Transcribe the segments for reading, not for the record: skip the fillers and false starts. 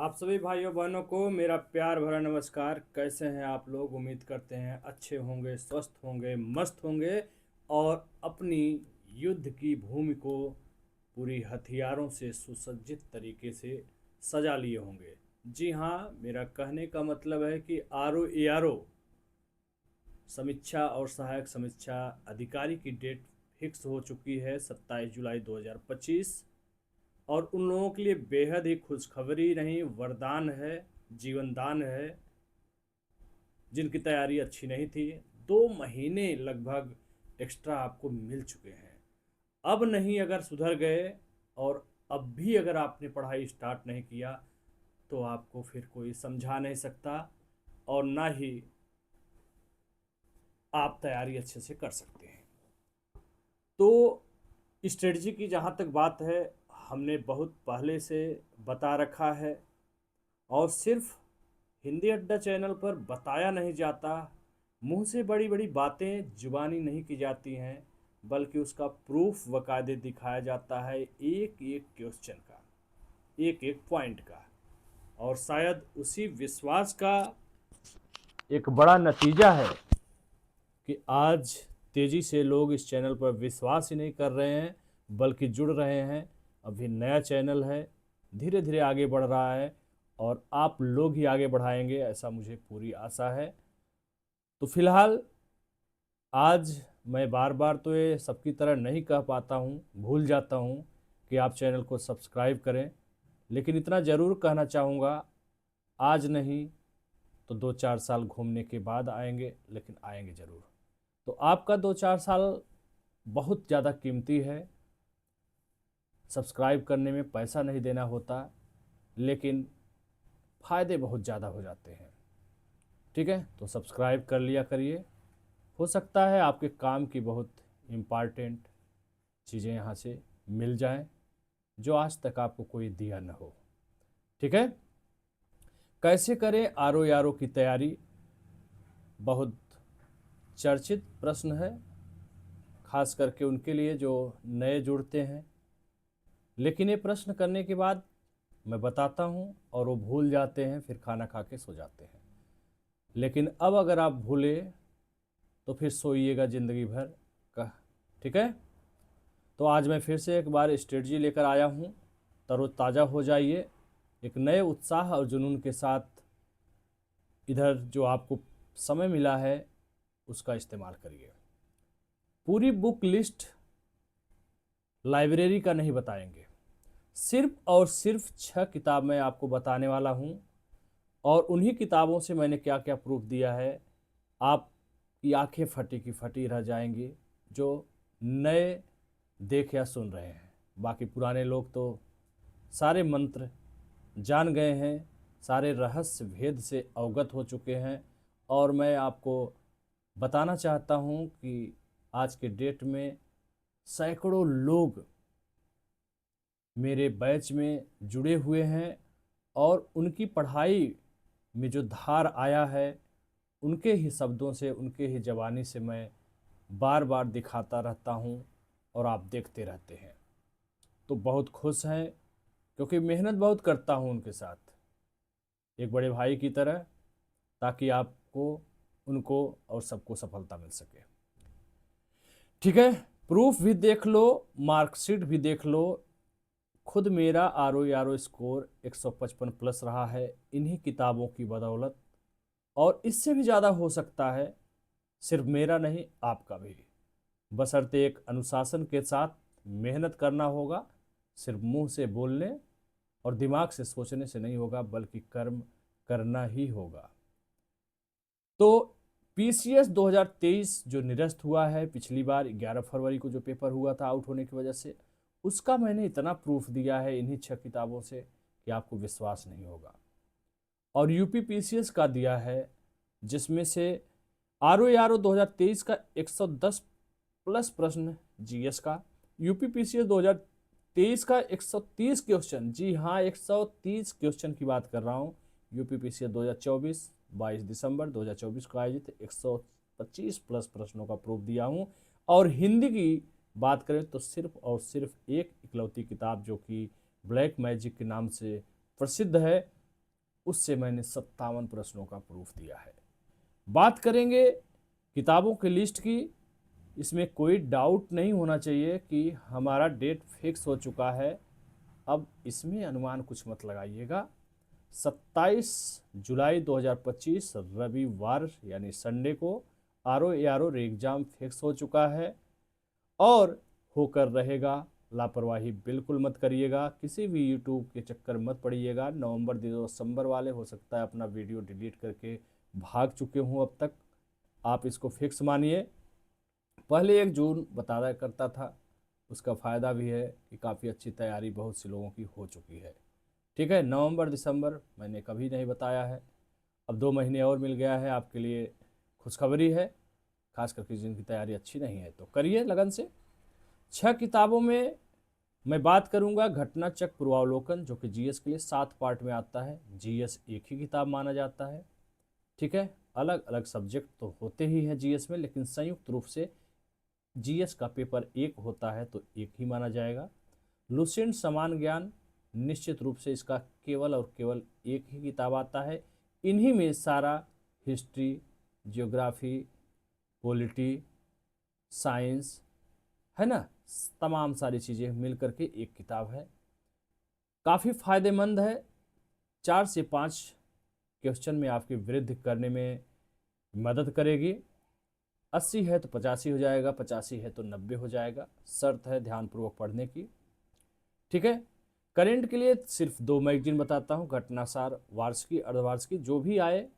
आप सभी भाइयों बहनों को मेरा प्यार भरा नमस्कार। कैसे हैं आप लोग? उम्मीद करते हैं अच्छे होंगे, स्वस्थ होंगे, मस्त होंगे और अपनी युद्ध की भूमि को पूरी हथियारों से सुसज्जित तरीके से सजा लिए होंगे। जी हाँ, मेरा कहने का मतलब है कि आर ओ समीक्षा और सहायक समीक्षा अधिकारी की डेट फिक्स हो चुकी है 27 जुलाई 2025। और उन लोगों के लिए बेहद ही खुशखबरी नहीं, वरदान है, जीवनदान है, जिनकी तैयारी अच्छी नहीं थी। 2 महीने लगभग एक्स्ट्रा आपको मिल चुके हैं। अब नहीं अगर सुधर गए और अब भी अगर आपने पढ़ाई स्टार्ट नहीं किया तो आपको फिर कोई समझा नहीं सकता और ना ही आप तैयारी अच्छे से कर सकते हैं। तो स्ट्रेटजी की जहाँ तक बात है, हमने बहुत पहले से बता रखा है और सिर्फ हिंदी अड्डा चैनल पर बताया नहीं जाता, मुंह से बड़ी बड़ी बातें जुबानी नहीं की जाती हैं, बल्कि उसका प्रूफ बकायदे दिखाया जाता है, एक एक क्वेश्चन का, एक एक पॉइंट का। और शायद उसी विश्वास का एक बड़ा नतीजा है कि आज तेज़ी से लोग इस चैनल पर विश्वास ही नहीं कर रहे हैं बल्कि जुड़ रहे हैं। अभी नया चैनल है, धीरे धीरे आगे बढ़ रहा है और आप लोग ही आगे बढ़ाएंगे, ऐसा मुझे पूरी आशा है। तो फिलहाल आज मैं बार बार तो ये सबकी तरह नहीं कह पाता हूँ, भूल जाता हूँ कि आप चैनल को सब्सक्राइब करें, लेकिन इतना ज़रूर कहना चाहूँगा, आज नहीं तो 2-4 साल घूमने के बाद आएंगे, लेकिन आएंगे ज़रूर। तो आपका 2-4 साल बहुत ज़्यादा कीमती है। सब्सक्राइब करने में पैसा नहीं देना होता, लेकिन फ़ायदे बहुत ज़्यादा हो जाते हैं। ठीक है, तो सब्सक्राइब कर लिया करिए। हो सकता है आपके काम की बहुत इम्पॉर्टेंट चीज़ें यहाँ से मिल जाएं जो आज तक आपको कोई दिया न हो। ठीक है, कैसे करें आर ओ की तैयारी? बहुत चर्चित प्रश्न है, खास करके उनके लिए जो नए जुड़ते हैं। लेकिन ये प्रश्न करने के बाद मैं बताता हूँ और वो भूल जाते हैं, फिर खाना खा के सो जाते हैं। लेकिन अब अगर आप भूले तो फिर सोइएगा ज़िंदगी भर का। ठीक है, तो आज मैं फिर से एक बार स्ट्रेटजी लेकर आया हूँ। तरोताज़ा हो जाइए, एक नए उत्साह और जुनून के साथ इधर जो आपको समय मिला है उसका इस्तेमाल करिए। पूरी बुक लिस्ट लाइब्रेरी का नहीं बताएंगे, सिर्फ और सिर्फ 6 किताब मैं आपको बताने वाला हूँ और उन्हीं किताबों से मैंने क्या क्या प्रूफ दिया है। आपकी आंखें फटी की फटी रह जाएंगी जो नए देख या सुन रहे हैं। बाकी पुराने लोग तो सारे मंत्र जान गए हैं, सारे रहस्य भेद से अवगत हो चुके हैं। और मैं आपको बताना चाहता हूँ कि आज के डेट में सैकड़ों लोग मेरे बैच में जुड़े हुए हैं और उनकी पढ़ाई में जो धार आया है, उनके ही शब्दों से, उनके ही ज़बानी से मैं बार बार दिखाता रहता हूँ और आप देखते रहते हैं। तो बहुत खुश हैं क्योंकि मेहनत बहुत करता हूँ उनके साथ, एक बड़े भाई की तरह, ताकि आपको, उनको और सबको सफलता मिल सके। ठीक है, प्रूफ भी देख लो, मार्कशीट भी देख लो। खुद मेरा आर ओ स्कोर 155 प्लस रहा है इन्हीं किताबों की बदौलत, और इससे भी ज़्यादा हो सकता है। सिर्फ मेरा नहीं, आपका भी, बशर्ते एक अनुशासन के साथ मेहनत करना होगा। सिर्फ मुंह से बोलने और दिमाग से सोचने से नहीं होगा, बल्कि कर्म करना ही होगा। तो पीसीएस 2023 जो निरस्त हुआ है पिछली बार 11 फरवरी को जो पेपर हुआ था आउट होने की वजह से, उसका मैंने इतना प्रूफ दिया है इन्हीं 6 किताबों से कि आपको विश्वास नहीं होगा। और यूपी पीसीएस का दिया है, जिसमें से आर ओ 2023 का 110 प्लस प्रश्न जीएस का, यूपी पीसीएस 2023 का 130 क्वेश्चन, जी हाँ 130 क्वेश्चन की बात कर रहा हूँ। यूपी पीसीएस 2024 22 दिसंबर 2024 को आयोजित 125 प्लस प्रश्नों का प्रूफ दिया हूँ। और हिंदी की बात करें तो सिर्फ और सिर्फ एक इकलौती किताब जो कि ब्लैक मैजिक के नाम से प्रसिद्ध है, उससे मैंने 57 प्रश्नों का प्रूफ दिया है। बात करेंगे किताबों की लिस्ट की। इसमें कोई डाउट नहीं होना चाहिए कि हमारा डेट फिक्स हो चुका है। अब इसमें अनुमान कुछ मत लगाइएगा। 27 जुलाई 2025 रविवार यानी संडे को RO एग्ज़ाम फिक्स हो चुका है और होकर रहेगा। लापरवाही बिल्कुल मत करिएगा, किसी भी यूट्यूब के चक्कर मत पड़िएगा। नवंबर दिसंबर वाले हो सकता है अपना वीडियो डिलीट करके भाग चुके हों अब तक। आप इसको फिक्स मानिए। पहले 1 जून बताया करता था, उसका फ़ायदा भी है कि काफ़ी अच्छी तैयारी बहुत से लोगों की हो चुकी है। ठीक है, नवंबर दिसंबर मैंने कभी नहीं बताया है। अब 2 महीने और मिल गया है, आपके लिए खुशखबरी है। खास करके जिनकी तैयारी अच्छी नहीं है तो करिए लगन से। 6 किताबों में मैं बात करूंगा घटना चक्र पूर्वावलोकन, जो कि जीएस के लिए 7 पार्ट में आता है। जीएस एक ही किताब माना जाता है। ठीक है, अलग अलग सब्जेक्ट तो होते ही हैं जीएस में, लेकिन संयुक्त रूप से जीएस का पेपर एक होता है तो एक ही माना जाएगा। लुसेंट समान ज्ञान, निश्चित रूप से इसका केवल और केवल एक ही किताब आता है। इन्हीं में सारा हिस्ट्री, जियोग्राफी, पॉलिटी, साइंस, है ना, तमाम सारी चीज़ें मिल करके एक किताब है। काफ़ी फायदेमंद है। 4 से 5 क्वेश्चन में आपकी वृद्धि करने में मदद करेगी। 80 है तो 85 हो जाएगा, 85 है तो 90 हो जाएगा। शर्त है ध्यानपूर्वक पढ़ने की। ठीक है, करेंट के लिए सिर्फ 2 मैगजीन बताता हूँ, घटनासार वार्षिकी, अर्धवार्षिकी, जो भी आए,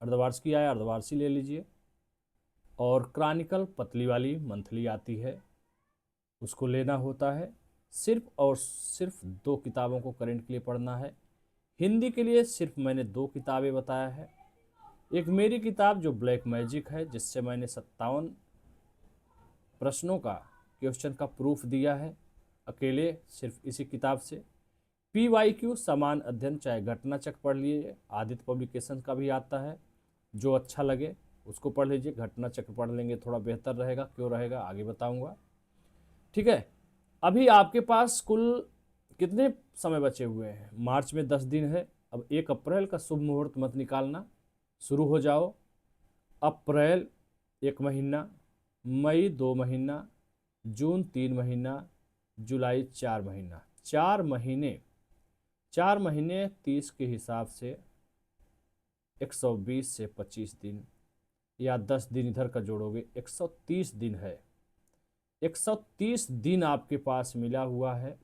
अर्धवार्षिकी आए अर्धवार्षिकी ले लीजिए। और क्रॉनिकल पतली वाली मंथली आती है, उसको लेना होता है। सिर्फ और सिर्फ 2 किताबों को करंट के लिए पढ़ना है। हिंदी के लिए सिर्फ मैंने 2 किताबें बताया है। एक मेरी किताब जो ब्लैक मैजिक है, जिससे मैंने 57 प्रश्नों का क्वेश्चन का प्रूफ दिया है अकेले सिर्फ इसी किताब से। PYQ समान अध्ययन, चाहे घटना चक्र पढ़ लीजिए, आदित्य पब्लिकेशन का भी आता है, जो अच्छा लगे उसको पढ़ लीजिए। घटना चक्र पढ़ लेंगे थोड़ा बेहतर रहेगा, क्यों रहेगा आगे बताऊंगा। ठीक है, अभी आपके पास कुल कितने समय बचे हुए हैं? मार्च में 10 दिन है। अब 1 अप्रैल का शुभ मुहूर्त मत निकालना, शुरू हो जाओ। अप्रैल 1 महीना, मई 2 महीना, जून 3 महीना, जुलाई 4 महीना। 4 महीने 30 के हिसाब से 120 से 25 दिन, या 10 दिन इधर का जोड़ोगे 130 दिन है। 130 दिन आपके पास मिला हुआ है।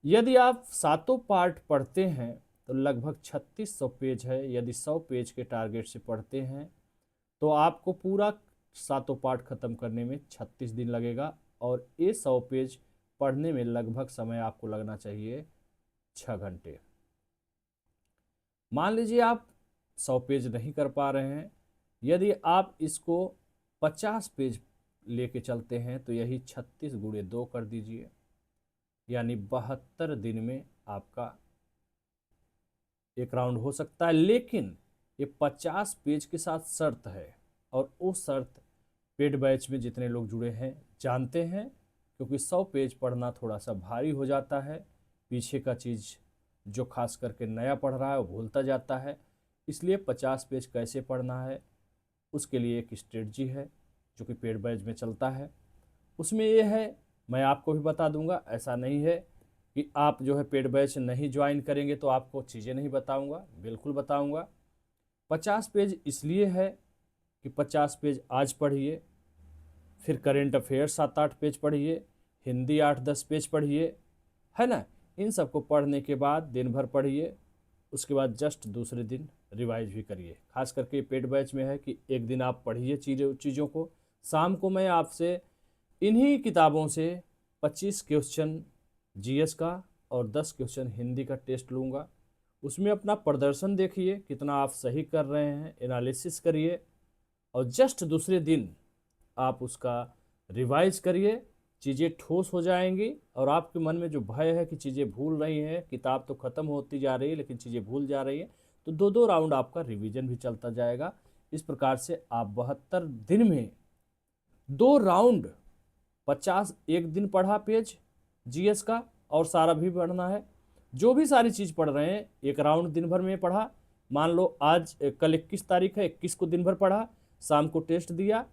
यदि आप 7 पार्ट पढ़ते हैं तो लगभग 3600 पेज है। यदि 100 पेज के टारगेट से पढ़ते हैं तो आपको पूरा 7 पार्ट खत्म करने में 36 दिन लगेगा। और ये 100 पेज पढ़ने में लगभग समय आपको लगना चाहिए 6 घंटे। मान लीजिए आप 100 पेज नहीं कर पा रहे हैं, यदि आप इसको 50 पेज लेके चलते हैं तो यही 36 गुणे 2 कर दीजिए, यानी 72 दिन में आपका एक राउंड हो सकता है। लेकिन ये 50 पेज के साथ शर्त है, और वो शर्त पेड बैच में जितने लोग जुड़े हैं जानते हैं, क्योंकि 100 पेज पढ़ना थोड़ा सा भारी हो जाता है। पीछे का चीज़ जो खास करके नया पढ़ रहा है वो भूलता जाता है। इसलिए 50 पेज कैसे पढ़ना है उसके लिए एक स्ट्रेटजी है जो कि पेड बैच में चलता है। उसमें ये है, मैं आपको भी बता दूंगा, ऐसा नहीं है कि आप जो है पेड बैच नहीं ज्वाइन करेंगे तो आपको चीज़ें नहीं बताऊंगा, बिल्कुल बताऊंगा। 50 पेज इसलिए है कि 50 पेज आज पढ़िए, फिर करेंट अफेयर 7-8 पेज पढ़िए, हिंदी 8-10 पेज पढ़िए, है ना। इन सबको पढ़ने के बाद दिन भर पढ़िए, उसके बाद जस्ट दूसरे दिन रिवाइज भी करिए। खास करके पेड बैच में है कि एक दिन आप पढ़िए चीज़ों को, शाम को मैं आपसे इन्हीं किताबों से 25 क्वेश्चन जीएस का और 10 क्वेश्चन हिंदी का टेस्ट लूँगा। उसमें अपना प्रदर्शन देखिए कितना आप सही कर रहे हैं, एनालिसिस करिए, और जस्ट दूसरे दिन आप उसका रिवाइज करिए। चीज़ें ठोस हो जाएंगी, और आपके मन में जो भय है कि चीज़ें भूल रही हैं, किताब तो ख़त्म होती जा रही है लेकिन चीज़ें भूल जा रही हैं, तो 2-2 राउंड आपका रिवीजन भी चलता जाएगा। इस प्रकार से आप 72 दिन में 2 राउंड 50, एक दिन पढ़ा पेज जीएस का और सारा भी पढ़ना है, जो भी सारी चीज़ पढ़ रहे हैं, एक राउंड दिन भर में पढ़ा, मान लो आज कल 21 तारीख है, 21 को दिन भर पढ़ा, शाम को टेस्ट दिया,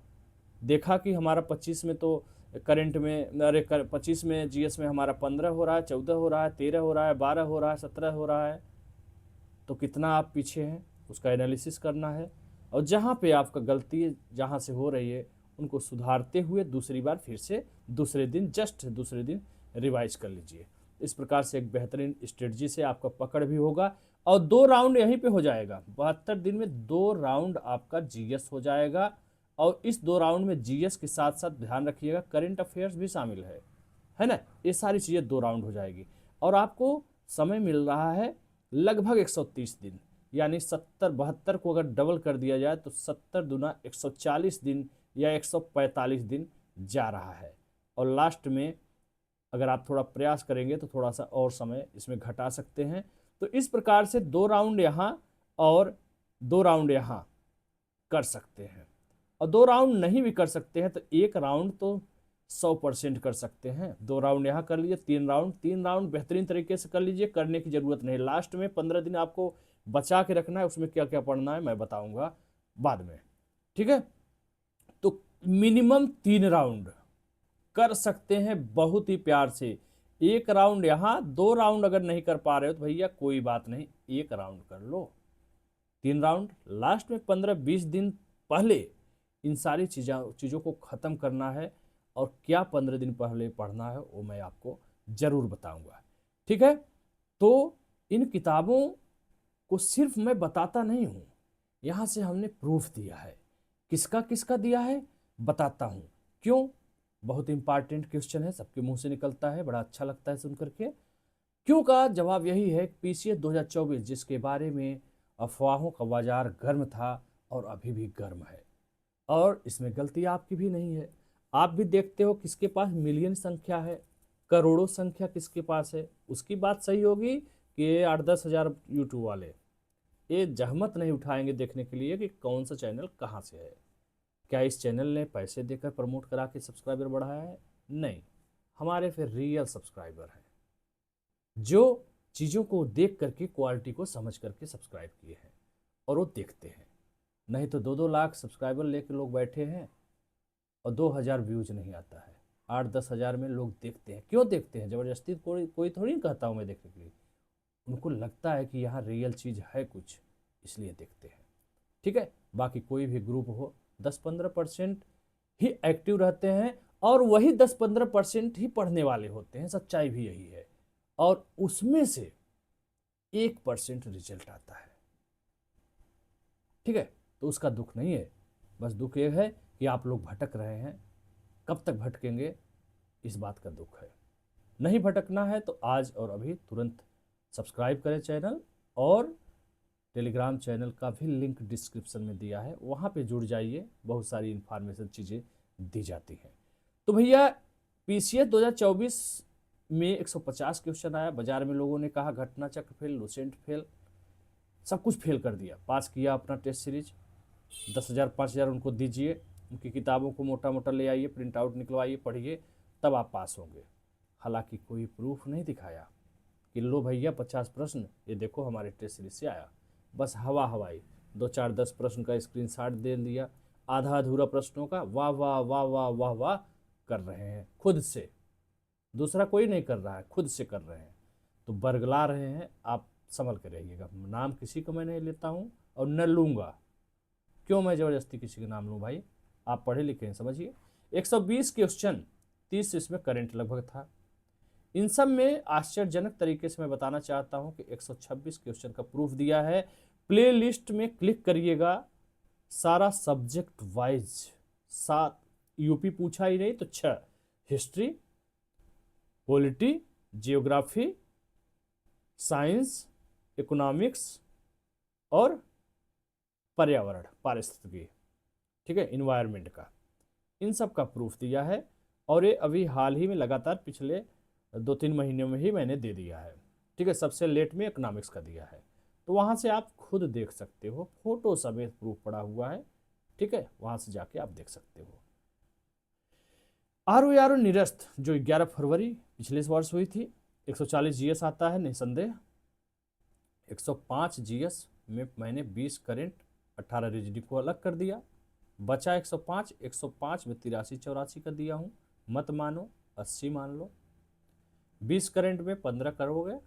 देखा कि हमारा 25 में तो करंट में, अरे 25 में जीएस में हमारा 15 हो रहा है, 14 हो रहा है, 13 हो रहा है, 12 हो रहा है, 17 हो रहा है, तो कितना आप पीछे हैं उसका एनालिसिस करना है। और जहाँ पे आपका गलती जहाँ से हो रही है उनको सुधारते हुए दूसरी बार फिर से दूसरे दिन, जस्ट दूसरे दिन रिवाइज कर लीजिए। इस प्रकार से एक बेहतरीन स्ट्रेटजी से आपका पकड़ भी होगा। और 2 राउंड यहीं पे हो जाएगा, 72 दिन में 2 राउंड आपका जीएस हो जाएगा। और इस 2 राउंड में जीएस के साथ साथ ध्यान रखिएगा करंट अफेयर्स भी शामिल है ना। ये सारी चीज़ें 2 राउंड हो जाएगी। और आपको समय मिल रहा है लगभग 130 दिन, यानी 70-72 को अगर डबल कर दिया जाए तो 70 दूना 140 दिन या 145 दिन जा रहा है। और लास्ट में अगर आप थोड़ा प्रयास करेंगे तो थोड़ा सा और समय इसमें घटा सकते हैं। तो इस प्रकार से 2 राउंड यहाँ और 2 राउंड यहाँ कर सकते हैं। और 2 राउंड नहीं भी कर सकते हैं तो 1 राउंड तो 100% कर सकते हैं। 2 राउंड यहाँ कर लीजिए, 3 राउंड बेहतरीन तरीके से कर लीजिए। करने की ज़रूरत नहीं, लास्ट में 15 दिन आपको बचा के रखना है, उसमें क्या क्या पढ़ना है मैं बताऊंगा बाद में, ठीक है। तो मिनिमम 3 राउंड कर सकते हैं बहुत ही प्यार से। 1 राउंड यहाँ, 2 राउंड अगर नहीं कर पा रहे हो तो भैया कोई बात नहीं, 1 राउंड कर लो। 3 राउंड लास्ट में 15-20 दिन पहले इन सारी चीज़ों को ख़त्म करना है। और क्या 15 दिन पहले पढ़ना है वो मैं आपको ज़रूर बताऊंगा, ठीक है। तो इन किताबों को सिर्फ मैं बताता नहीं हूँ, यहाँ से हमने प्रूफ दिया है। किसका किसका दिया है बताता हूँ। क्यों? बहुत इंपॉर्टेंट क्वेश्चन है, सबके मुंह से निकलता है, बड़ा अच्छा लगता है सुन करके। क्यों का जवाब यही है, पीसीएस 2024 जिसके बारे में अफवाहों का बाजार गर्म था और अभी भी गर्म है। और इसमें गलती आपकी भी नहीं है। आप भी देखते हो किसके पास मिलियन संख्या है, करोड़ों संख्या किसके पास है। उसकी बात सही होगी कि ये 8-10 हज़ार यूट्यूब वाले ये जहमत नहीं उठाएंगे देखने के लिए कि कौन सा चैनल कहाँ से है। क्या इस चैनल ने पैसे देकर प्रमोट करा के सब्सक्राइबर बढ़ाया है? नहीं, हमारे फिर रियल सब्सक्राइबर हैं जो चीज़ों को देख करके, क्वालिटी को समझ करके सब्सक्राइब किए हैं और वो देखते हैं। नहीं तो 2-2 लाख सब्सक्राइबर लेके लोग बैठे हैं और 2,000 व्यूज नहीं आता है। 8-10 हज़ार में लोग देखते हैं। क्यों देखते हैं? ज़बरदस्ती कोई थोड़ी कहता हूँ मैं देखने के लिए, उनको लगता है कि यहाँ रियल चीज़ है कुछ, इसलिए देखते हैं, ठीक है। बाकी कोई भी ग्रुप हो 10-15% ही एक्टिव रहते हैं और वही 10-15% ही पढ़ने वाले होते हैं। सच्चाई भी यही है। और उसमें से 1% रिजल्ट आता है, ठीक है। तो उसका दुख नहीं है, बस दुख ये है कि आप लोग भटक रहे हैं। कब तक भटकेंगे, इस बात का दुख है। नहीं भटकना है तो आज और अभी तुरंत सब्सक्राइब करें चैनल। और टेलीग्राम चैनल का भी लिंक डिस्क्रिप्शन में दिया है, वहाँ पे जुड़ जाइए, बहुत सारी इन्फॉर्मेशन चीज़ें दी जाती हैं। तो भैया पीसीएस 2024 में 150 क्वेश्चन आया। बाजार में लोगों ने कहा घटना चक्र फेल, लुसेंट फेल, सब कुछ फेल कर दिया। पास किया अपना टेस्ट सीरीज, 10,000 5,000 उनको दीजिए, उनकी किताबों को मोटा मोटा ले आइए, प्रिंट आउट निकलवाइए, पढ़िए, तब आप पास होंगे। हालांकि कोई प्रूफ नहीं दिखाया कि लो भैया 50 प्रश्न ये देखो हमारे टेस्ट सीरीज से आया। बस हवा हवाई 2-4-10 प्रश्न का स्क्रीनशॉट दे दिया, आधा अधूरा प्रश्नों का वाह वाह वाह वाह वाह वाह कर रहे हैं खुद से। दूसरा कोई नहीं कर रहा है, खुद से कर रहे हैं, तो बरगला रहे हैं। आप संभल के रहिएगा। नाम किसी को मैं नहीं लेता हूँ और न लूँगा। क्यों मैं ज़बरदस्ती किसी का नाम लूँ भाई? आप पढ़े लिखे हैं, समझिए। 120 क्वेश्चन, 30 इसमें करंट लगभग था। इन सब में आश्चर्यजनक तरीके से मैं बताना चाहता हूं कि 126 क्वेश्चन का प्रूफ दिया है। प्ले लिस्ट में क्लिक करिएगा, सारा सब्जेक्ट वाइज 7 यूपी पूछा ही नहीं तो 6 history, polity, geography, science, economics और पर्यावरण पारिस्थितिकी, ठीक है, इन्वायरमेंट का, इन सब का प्रूफ दिया है। और ये अभी हाल ही में लगातार पिछले 2-3 महीनों में ही मैंने दे दिया है, ठीक है। सबसे लेट में इकोनॉमिक्स का दिया है, तो वहाँ से आप खुद देख सकते हो, फोटो समेत प्रूफ पड़ा हुआ है, ठीक है। वहाँ से जाके आप देख सकते हो। आर निरस्त जो 11 फरवरी पिछले वर्ष हुई थी, 140 जीएस आता है निसंदेह। 105 जीएस में मैंने 20 करंट 18 रीजनिंग को अलग कर दिया, बचा 105। 105 में 83 84 कर दिया हूँ, मत मानो 80 मान लो। 20 करंट में 15 करोगे,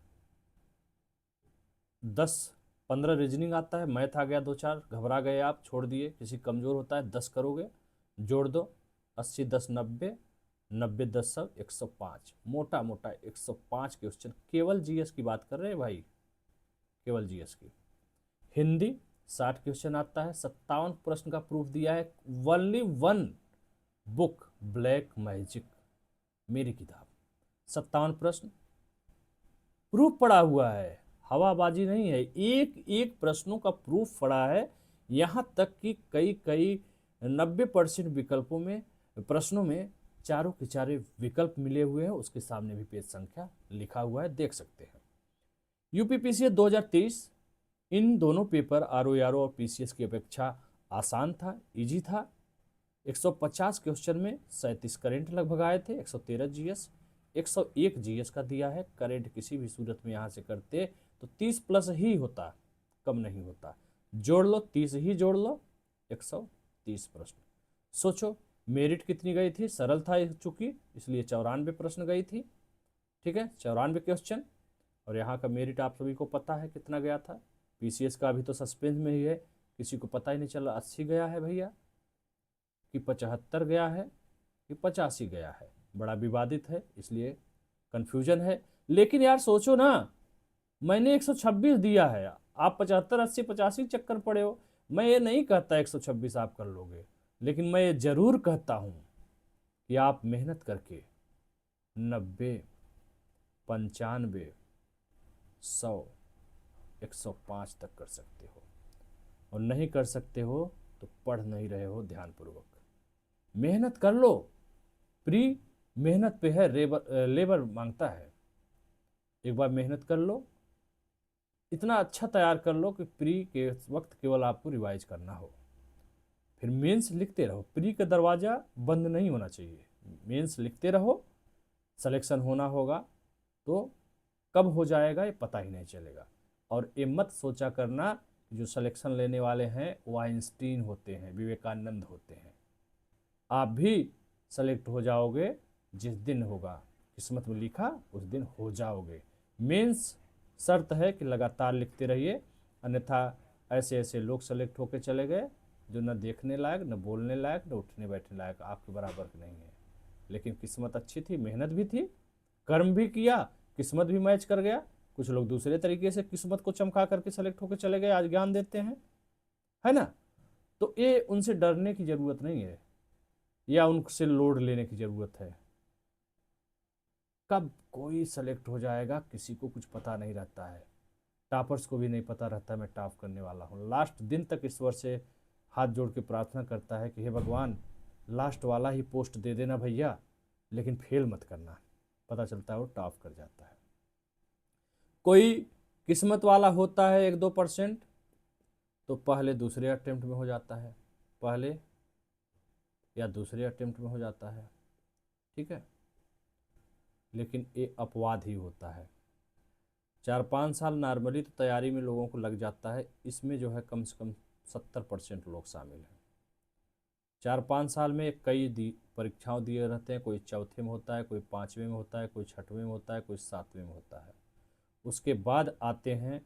10 15 रीजनिंग आता है, मैथ आ गया 2 4, घबरा गए आप, छोड़ दिए, किसी कमज़ोर होता है, 10 करोगे, जोड़ दो, 80 10 90, 90 10 100, 105। मोटा मोटा 105 क्वेश्चन केवल जीएस की बात कर रहे हैं भाई, केवल जीएस की। हिंदी 60 क्वेश्चन आता है, 57 प्रश्न का प्रूफ दिया है। Only one book black magic, मेरी किताब, 57 प्रश्न प्रूफ पड़ा हुआ है, हवाबाजी नहीं है, एक एक प्रश्नों का प्रूफ पड़ा है। यहाँ तक कि कई कई 90% विकल्पों में, प्रश्नों में चारों के चारे विकल्प मिले हुए हैं, उसके सामने भी पेज संख्या लिखा हुआ है, देख सकते हैं। यूपीपीसीएस 2023, इन दोनों पेपर आरओ और पीसीएस की अपेक्षा आसान था, इजी था। 150 क्वेश्चन में 37 करंट लगभग आए थे, 113 जीएस, 101 जीएस का दिया है। करंट किसी भी सूरत में यहाँ से करते तो 30 प्लस ही होता, कम नहीं होता। जोड़ लो, 30 ही जोड़ लो, 130 प्रश्न। सोचो मेरिट कितनी गई थी, सरल था चूंकि, इसलिए 94 प्रश्न गई थी, ठीक है, 94 क्वेश्चन। और यहाँ का मेरिट आप सभी को पता है कितना गया था। पीसीएस का अभी तो सस्पेंस में ही है, किसी को पता ही नहीं चला 80 गया है भैया, कि 75 गया है, कि 85 गया है, बड़ा विवादित है, इसलिए कन्फ्यूजन है। लेकिन यार सोचो ना, मैंने 126 दिया है, आप 75 80 85 चक्कर पड़े हो। मैं ये नहीं कहता 126 आप कर लोगे, लेकिन मैं ये जरूर कहता हूँ कि आप मेहनत करके 90 95 100 105 तक कर सकते हो, और नहीं कर सकते हो तो पढ़ नहीं रहे हो ध्यानपूर्वक। मेहनत कर लो, प्री मेहनत पे है, लेबर मांगता है। एक बार मेहनत कर लो, इतना अच्छा तैयार कर लो कि प्री के वक्त केवल आपको रिवाइज करना हो, फिर मेंस लिखते रहो। प्री का दरवाज़ा बंद नहीं होना चाहिए, मेंस लिखते रहो। सिलेक्शन होना होगा तो कब हो जाएगा ये पता ही नहीं चलेगा। और ये मत सोचा करना जो सिलेक्शन लेने वाले हैं वो आइंस्टीन होते हैं, विवेकानंद होते हैं। आप भी सेलेक्ट हो जाओगे जिस दिन होगा, किस्मत में लिखा उस दिन हो जाओगे। मेंस शर्त है कि लगातार लिखते रहिए, अन्यथा ऐसे ऐसे लोग सेलेक्ट होकर चले गए जो न देखने लायक, न बोलने लायक, न उठने बैठने लायक, आपके बराबर नहीं है। लेकिन किस्मत अच्छी थी, मेहनत भी थी, कर्म भी किया, किस्मत भी मैच कर गया। कुछ लोग दूसरे तरीके से किस्मत को चमका करके सेलेक्ट होकर चले गए, आज ज्ञान देते हैं, है ना। तो ये उनसे डरने की ज़रूरत नहीं है, या उनसे लोड लेने की ज़रूरत है। कब कोई सेलेक्ट हो जाएगा किसी को कुछ पता नहीं रहता है, टॉपर्स को भी नहीं पता रहता मैं टॉप करने वाला हूँ। लास्ट दिन तक ईश्वर से हाथ जोड़ के प्रार्थना करता है कि हे भगवान, लास्ट वाला ही पोस्ट दे देना भैया, लेकिन फेल मत करना। पता चलता है वो टॉप कर जाता है। कोई किस्मत वाला होता है 1-2%, तो पहले दूसरे अटेम्प्ट में हो जाता है, पहले या दूसरे अटेम्प्ट में हो जाता है, ठीक है। लेकिन ये अपवाद ही होता है। 4-5 साल नॉर्मली तो तैयारी में लोगों को लग जाता है, इसमें जो है कम से कम 70% लोग शामिल हैं। 4-5 साल में कई परीक्षाओं दिए रहते हैं, कोई चौथे में होता है, कोई 5वें में होता है, कोई 6वें में होता है, कोई 7वें में होता है। उसके बाद आते हैं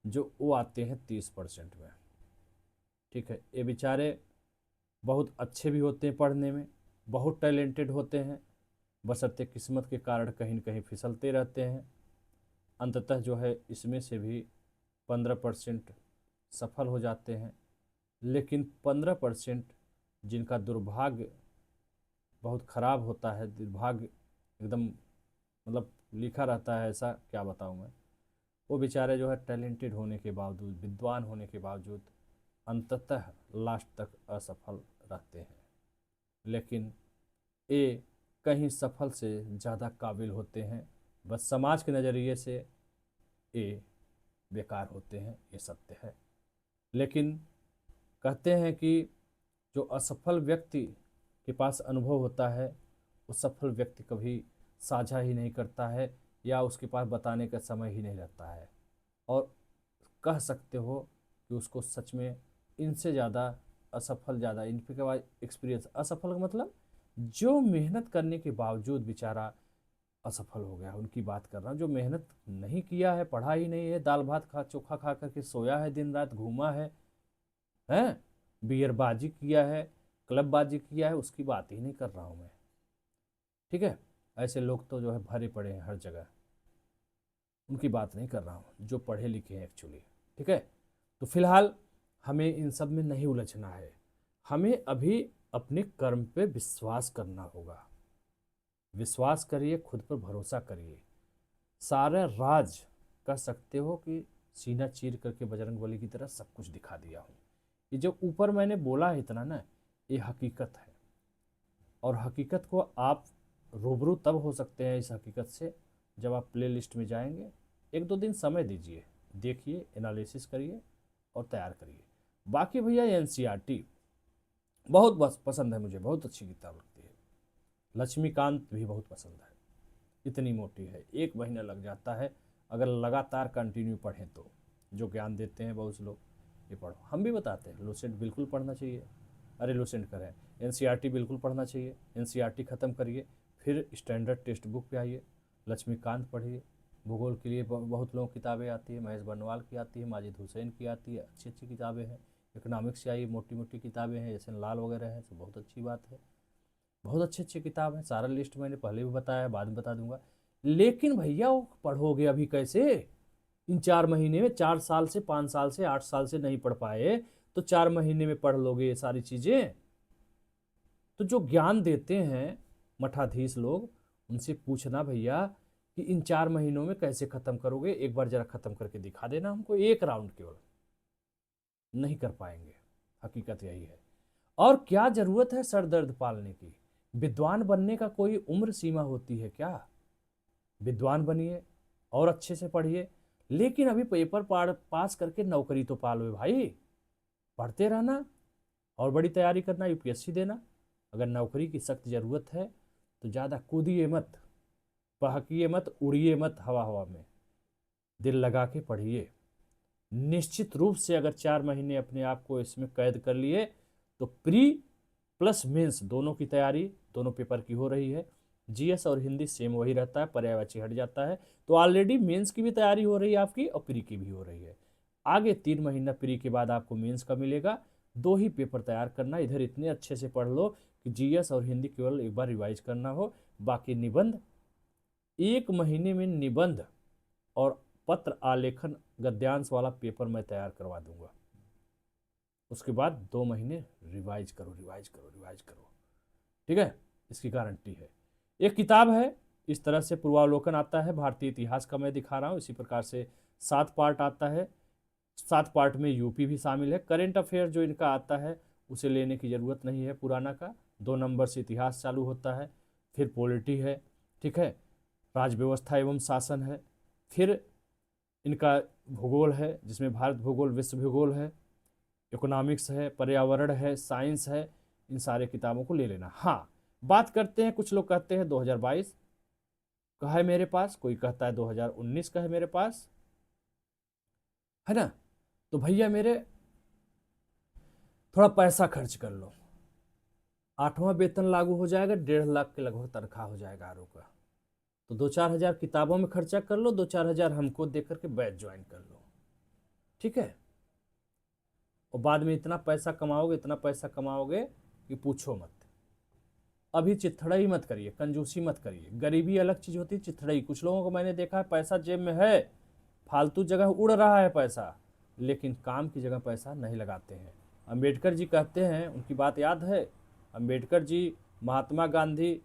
जो वो आते हैं 30% में, ठीक है। ये बेचारे बहुत अच्छे भी होते हैं पढ़ने में, बहुत टैलेंटेड होते हैं, बशर्ते किस्मत के कारण कहीं न कहीं फिसलते रहते हैं। अंततः जो है इसमें से भी 15% सफल हो जाते हैं। लेकिन 15% जिनका दुर्भाग्य बहुत ख़राब होता है, दुर्भाग्य एकदम मतलब लिखा रहता है ऐसा, क्या बताऊँ मैं, वो बेचारे जो है टैलेंटेड होने के बावजूद, विद्वान होने के बावजूद अंततः लास्ट तक असफल रहते हैं। लेकिन ये कहीं सफल से ज़्यादा काबिल होते हैं, बस समाज के नज़रिए से ये बेकार होते हैं, ये सत्य है। लेकिन कहते हैं कि जो असफल व्यक्ति के पास अनुभव होता है, वो सफल व्यक्ति कभी साझा ही नहीं करता है, या उसके पास बताने का समय ही नहीं रहता है, और कह सकते हो कि उसको सच में इनसे ज़्यादा असफल, ज़्यादा इनके बाद एक्सपीरियंस, असफल का मतलब जो मेहनत करने के बावजूद बेचारा असफल हो गया, उनकी बात कर रहा हूँ। जो मेहनत नहीं किया है, पढ़ा ही नहीं है, दाल भात खा चोखा खा करके सोया है, दिन रात घूमा है, हैं, बियरबाजी किया है, क्लबबाजी किया है, उसकी बात ही नहीं कर रहा हूँ मैं। ठीक है, ऐसे लोग तो जो है भरे पड़े हैं हर जगह, उनकी बात नहीं कर रहा हूँ, जो पढ़े लिखे हैं एक्चुअली। ठीक है, तो फिलहाल हमें इन सब में नहीं उलझना है, हमें अभी अपने कर्म पे विश्वास करना होगा। विश्वास करिए, खुद पर भरोसा करिए। सारा राज कह सकते हो कि सीना चीर करके बजरंगबली की तरह सब कुछ दिखा दिया हूँ। ये जो ऊपर मैंने बोला है इतना ना, ये हकीकत है, और हकीकत को आप रूबरू तब हो सकते हैं इस हकीकत से जब आप प्ले लिस्ट में जाएंगे। एक दो दिन समय दीजिए, देखिए, एनालिसिस करिए और तैयार करिए। बाकी भैया एनसीईआरटी बहुत बस पसंद है मुझे, बहुत अच्छी किताब लगती है। लक्ष्मीकांत भी बहुत पसंद है, इतनी मोटी है, 1 महीना लग जाता है अगर लगातार कंटिन्यू पढ़ें तो। जो ज्ञान देते हैं बहुत से लोग, ये पढ़ो, हम भी बताते हैं लुसेंट बिल्कुल पढ़ना चाहिए। अरे लुसेंट करें, एनसीईआरटी बिल्कुल पढ़ना चाहिए। एनसीईआरटी ख़त्म करिए, फिर स्टैंडर्ड टेक्स्ट बुक पे आइए, लक्ष्मीकांत पढ़िए। भूगोल के लिए बहुत लोगों की किताबें आती है, महेश बनवाल की आती है, माजिद हुसैन की आती है, अच्छी अच्छी किताबें हैं। इकोनॉमिक्स से आई मोटी मोटी किताबें हैं, जैसे लाल वगैरह हैं, तो बहुत अच्छी बात है। बहुत अच्छी अच्छी किताब है, सारा लिस्ट मैंने पहले भी बताया है, बाद में बता दूंगा। लेकिन भैया वो पढ़ोगे अभी कैसे? इन 4 महीने में, 4 साल से, 5 साल से, 8 साल से नहीं पढ़ पाए, तो 4 महीने में पढ़ लोगे ये सारी चीजें? तो जो ज्ञान देते हैं मठाधीश लोग, उनसे पूछना भैया कि इन 4 महीनों में कैसे खत्म करोगे, एक बार जरा खत्म करके दिखा देना हमको, एक राउंड केवल। नहीं कर पाएंगे, हकीकत यही है। और क्या जरूरत है सर दर्द पालने की? विद्वान बनने का कोई उम्र सीमा होती है क्या? विद्वान बनिए और अच्छे से पढ़िए, लेकिन अभी पेपर पास करके नौकरी तो पालो भाई। पढ़ते रहना और बड़ी तैयारी करना, यूपीएससी देना। अगर नौकरी की सख्त जरूरत है तो ज़्यादा कूदिए मत, बहकिए मत, उड़िए मत हवा हवा में, दिल लगा के पढ़िए। निश्चित रूप से अगर 4 महीने अपने आप को इसमें कैद कर लिए तो प्री प्लस मेंस दोनों की तैयारी, दोनों पेपर की हो रही है। जीएस और हिंदी सेम वही रहता है, पर्यायवाची हट जाता है। तो ऑलरेडी मेंस की भी तैयारी हो रही है आपकी, और प्री की भी हो रही है। आगे 3 महीना प्री के बाद आपको मेंस का मिलेगा। 2 ही पेपर तैयार करना, इधर इतने अच्छे से पढ़ लो कि जीएस और हिंदी केवल एक बार रिवाइज करना हो। बाकी निबंध, 1 महीने में निबंध और पत्र आलेखन गद्यांश वाला पेपर मैं तैयार करवा दूंगा। उसके बाद 2 महीने रिवाइज करो, रिवाइज करो, रिवाइज करो। ठीक है, इसकी गारंटी है। एक किताब है, इस तरह से पूर्वावलोकन आता है भारतीय इतिहास का, मैं दिखा रहा हूँ। इसी प्रकार से 7 पार्ट आता है, 7 पार्ट में यूपी भी शामिल है। करेंट अफेयर जो इनका आता है उसे लेने की ज़रूरत नहीं है, पुराना का। 2 नंबर से इतिहास चालू होता है, फिर पॉलिटी है, ठीक है, राज व्यवस्था एवं शासन है, फिर इनका भूगोल है जिसमें भारत भूगोल, विश्व भूगोल है, इकोनॉमिक्स है, पर्यावरण है, साइंस है। इन सारे किताबों को ले लेना। हाँ, बात करते हैं, कुछ लोग कहते हैं 2022 का है मेरे पास, कोई कहता है 2019 का है मेरे पास, है ना? तो भैया मेरे, थोड़ा पैसा खर्च कर लो। 8वां वेतन लागू हो जाएगा, 1.5 लाख के लगभग तनख्वाह हो जाएगा आरओ का। तो 2-4 हज़ार किताबों में खर्चा कर लो, 2-4 हज़ार हमको दे करके बैच ज्वाइन कर लो, ठीक है? और बाद में इतना पैसा कमाओगे, इतना पैसा कमाओगे कि पूछो मत। अभी चिथड़ई मत करिए, कंजूसी मत करिए। गरीबी अलग चीज होती है, चिथड़ई। कुछ लोगों को मैंने देखा है, पैसा जेब में है, फालतू जगह उड़ रहा है पैसा, लेकिन काम की जगह पैसा नहीं लगाते हैं। अंबेडकर जी कहते हैं, उनकी बात याद है? अंबेडकर जी, महात्मा गांधी,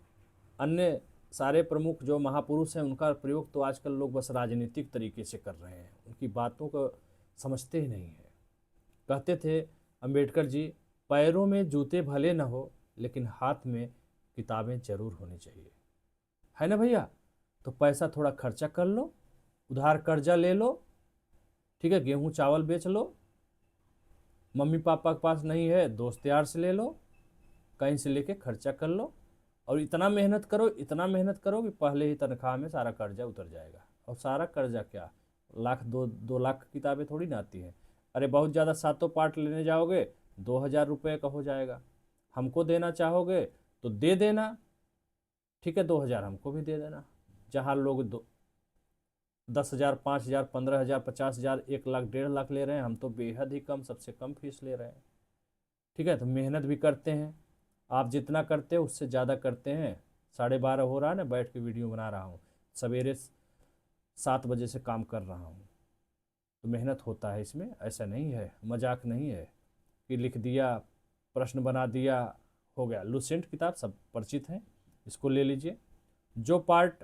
अन्य सारे प्रमुख जो महापुरुष हैं, उनका प्रयोग तो आजकल लोग बस राजनीतिक तरीके से कर रहे हैं, उनकी बातों को समझते ही नहीं है। कहते थे अंबेडकर जी, पैरों में जूते भले न हो लेकिन हाथ में किताबें जरूर होनी चाहिए, है ना भैया? तो पैसा थोड़ा खर्चा कर लो, उधार कर्जा ले लो, ठीक है, गेहूं चावल बेच लो, मम्मी पापा के पास नहीं है दोस्त यार से ले लो, कहीं से लेके खर्चा कर लो, और इतना मेहनत करो, इतना मेहनत करो कि पहले ही तनख्वाह में सारा कर्जा उतर जाएगा। और सारा कर्जा क्या, लाख 2 लाख किताबें थोड़ी ना आती हैं। अरे बहुत ज़्यादा सातों पार्ट लेने जाओगे 2,000 रुपये का हो जाएगा। हमको देना चाहोगे तो दे देना, ठीक है, 2,000 हमको भी दे देना। जहाँ लोग 10,000, 5,000, 15,000, 50,000, 1 लाख, 1.5 लाख ले रहे हैं, हम तो बेहद ही कम, सबसे कम फीस ले रहे हैं। ठीक है, तो मेहनत भी करते हैं। आप जितना करते हो उससे ज़्यादा करते हैं। 12:30 हो रहा है ना, बैठ के वीडियो बना रहा हूँ, सवेरे 7 बजे से काम कर रहा हूँ। तो मेहनत होता है इसमें, ऐसा नहीं है, मजाक नहीं है कि लिख दिया, प्रश्न बना दिया, हो गया। लुसेंट किताब सब परिचित हैं, इसको ले लीजिए। जो पार्ट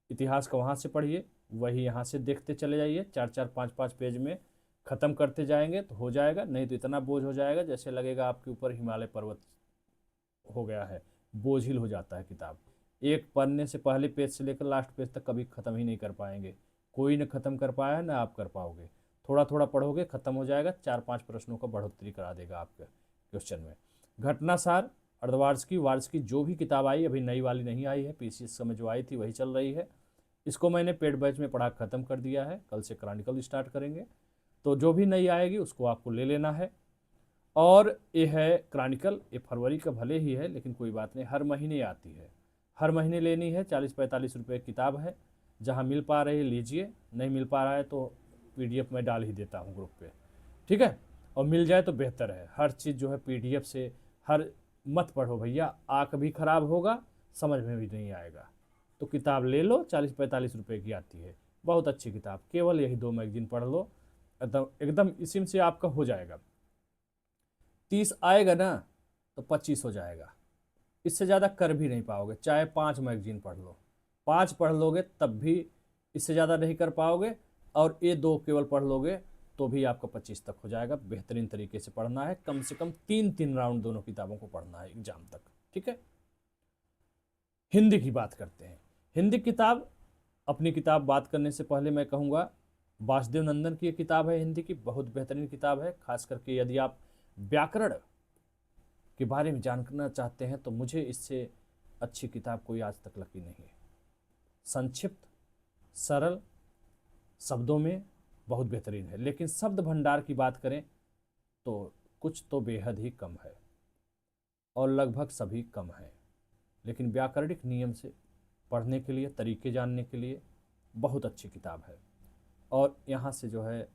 इतिहास का वहाँ से पढ़िए, वही यहाँ से देखते चले जाइए। 4-4, 5-5 पेज में ख़त्म करते जाएंगे तो हो जाएगा। नहीं तो इतना बोझ हो जाएगा जैसे लगेगा आपके ऊपर हिमालय पर्वत हो गया है, बोझिल हो जाता है किताब। एक पढ़ने से पहले पेज से लेकर लास्ट पेज तक कभी ख़त्म ही नहीं कर पाएंगे। कोई न ख़त्म कर पाया है ना आप कर पाओगे। थोड़ा थोड़ा पढ़ोगे, ख़त्म हो जाएगा। 4-5 प्रश्नों का बढ़ोतरी करा देगा आपके क्वेश्चन में। घटनासार, अर्धवार्षिकी, वार्षिकी, जो भी किताब आई, अभी नई वाली नहीं आई है, पीसीएस में जो आई थी वही चल रही है। इसको मैंने पेड बैच में पढ़ा ख़त्म कर दिया है। कल से क्रॉनिकल स्टार्ट करेंगे, तो जो भी नई आएगी उसको आपको ले लेना है। और ये है क्रॉनिकल, ये फरवरी का भले ही है लेकिन कोई बात नहीं, हर महीने आती है, हर महीने लेनी है। 40-45 रुपये किताब है। जहाँ मिल पा रही है लीजिए, नहीं मिल पा रहा है तो PDF में डाल ही देता हूँ ग्रुप पे, ठीक है। और मिल जाए तो बेहतर है। हर चीज़ जो है PDF से हर मत पढ़ो भैया, आँख भी खराब होगा, समझ में भी नहीं आएगा। तो किताब ले लो, 40-45 रुपये की आती है, बहुत अच्छी किताब। केवल यही 2 मैगजीन पढ़ लो, एकदम एकदम इसी से आपका हो जाएगा। 30 आएगा ना तो 25 हो जाएगा। इससे ज़्यादा कर भी नहीं पाओगे, चाहे 5 मैगजीन पढ़ लो। 5 पढ़ लोगे तब भी इससे ज़्यादा नहीं कर पाओगे, और ये 2 केवल पढ़ लोगे तो भी आपका 25 तक हो जाएगा। बेहतरीन तरीके से पढ़ना है, कम से कम 3-3 राउंड दोनों किताबों को पढ़ना है एग्जाम तक, ठीक है। हिंदी की बात करते हैं। हिंदी किताब, अपनी किताब बात करने से पहले मैं कहूँगा, वासुदेव नंदन की एक किताब है हिंदी की, बहुत बेहतरीन किताब है। खास करके यदि आप व्याकरण के बारे में जानना चाहते हैं तो मुझे इससे अच्छी किताब कोई आज तक लगी नहीं है। संक्षिप्त, सरल शब्दों में बहुत बेहतरीन है। लेकिन शब्द भंडार की बात करें तो कुछ तो बेहद ही कम है, और लगभग सभी कम हैं। लेकिन व्याकरणिक नियम से पढ़ने के लिए, तरीके जानने के लिए बहुत अच्छी किताब है। और यहाँ से जो है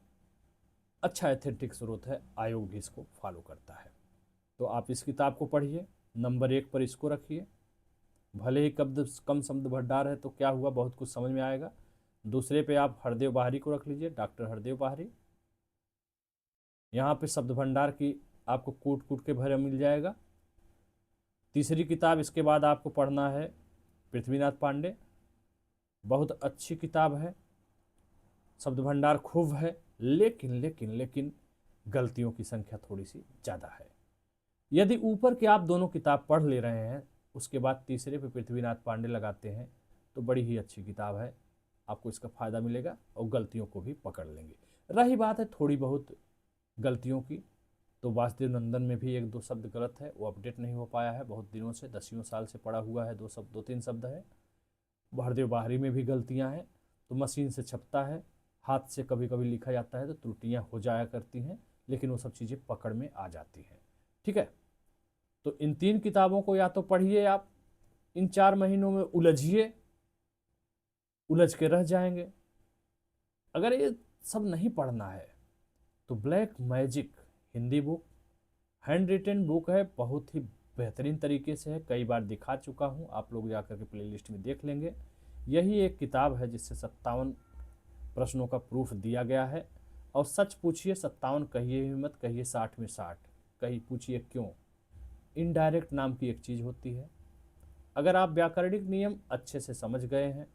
अच्छा एथेंटिक स्रोत है, आयोग भी इसको फॉलो करता है। तो आप इस किताब को पढ़िए, नंबर 1 पर इसको रखिए। भले ही कम शब्द भंडार है तो क्या हुआ, बहुत कुछ समझ में आएगा। दूसरे पे आप हरदेव बाहरी को रख लीजिए, डॉक्टर हरदेव बाहरी। यहाँ पे शब्द भंडार की आपको कूट कूट के भरे मिल जाएगा। तीसरी किताब इसके बाद आपको पढ़ना है पृथ्वीनाथ पांडे, बहुत अच्छी किताब है। शब्द भंडार खूब है, लेकिन लेकिन लेकिन गलतियों की संख्या थोड़ी सी ज़्यादा है। यदि ऊपर के आप दोनों किताब पढ़ ले रहे हैं, उसके बाद तीसरे पे पृथ्वीनाथ पांडे लगाते हैं, तो बड़ी ही अच्छी किताब है, आपको इसका फ़ायदा मिलेगा और गलतियों को भी पकड़ लेंगे। रही बात है थोड़ी बहुत गलतियों की, तो वासुदेव नंदन में भी 1-2 शब्द गलत है, वो अपडेट नहीं हो पाया है बहुत दिनों से, 10 साल से पड़ा हुआ है, 2-3 शब्द है। हरदेव बाहरी में भी गलतियाँ हैं, तो मशीन से छपता है, हाथ से कभी कभी लिखा जाता है तो त्रुटियाँ हो जाया करती हैं, लेकिन वो सब चीज़ें पकड़ में आ जाती हैं, ठीक है। तो इन 3 किताबों को या तो पढ़िए आप, इन 4 महीनों में उलझिए, उलझ के रह जाएंगे। अगर ये सब नहीं पढ़ना है तो black magic Hindi book, hand written book है, बहुत ही बेहतरीन तरीके से है, कई बार दिखा चुका हूँ, आप लोग जाकर के प्लेलिस्ट में देख लेंगे। यही एक किताब है जिससे 57 प्रश्नों का प्रूफ दिया गया है। और सच पूछिए, 57 कहिए ही मत, कहिए 60 में 60, कहीं पूछिए क्यों। इनडायरेक्ट नाम की एक चीज़ होती है। अगर आप व्याकरणिक नियम अच्छे से समझ गए हैं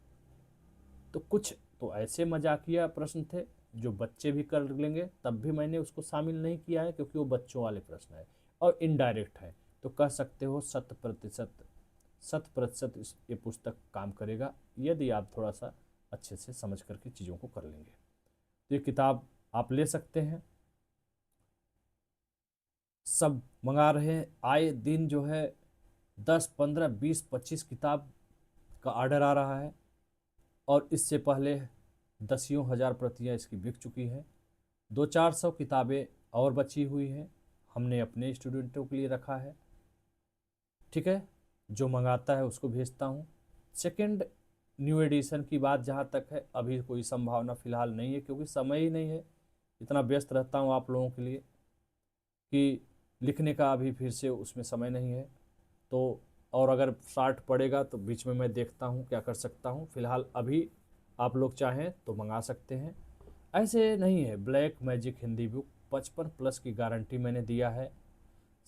तो कुछ तो ऐसे मजाकिया प्रश्न थे जो बच्चे भी कर लेंगे, तब भी मैंने उसको शामिल नहीं किया है क्योंकि वो बच्चों वाले प्रश्न है और इनडायरेक्ट है। तो कह सकते हो 100% ये पुस्तक काम करेगा यदि आप थोड़ा सा अच्छे से समझ करके चीज़ों को कर लेंगे। तो ये किताब आप ले सकते हैं, सब मंगा रहे हैं। आए दिन जो है 10, 15, 20, 25 किताब का ऑर्डर आ रहा है और इससे पहले दसियों हज़ार प्रतियां इसकी बिक चुकी हैं। 200-400 किताबें और बची हुई हैं, हमने अपने स्टूडेंटों के लिए रखा है। ठीक है, जो मंगाता है उसको भेजता हूँ। सेकंड न्यू एडिशन की बात जहाँ तक है, अभी कोई संभावना फ़िलहाल नहीं है, क्योंकि समय ही नहीं है। इतना व्यस्त रहता हूँ आप लोगों के लिए कि लिखने का अभी फिर से उसमें समय नहीं है। तो और अगर शार्ट पड़ेगा तो बीच में मैं देखता हूँ क्या कर सकता हूँ। फ़िलहाल अभी आप लोग चाहें तो मंगा सकते हैं, ऐसे नहीं है। ब्लैक मैजिक हिंदी बुक 55+ की गारंटी मैंने दिया है,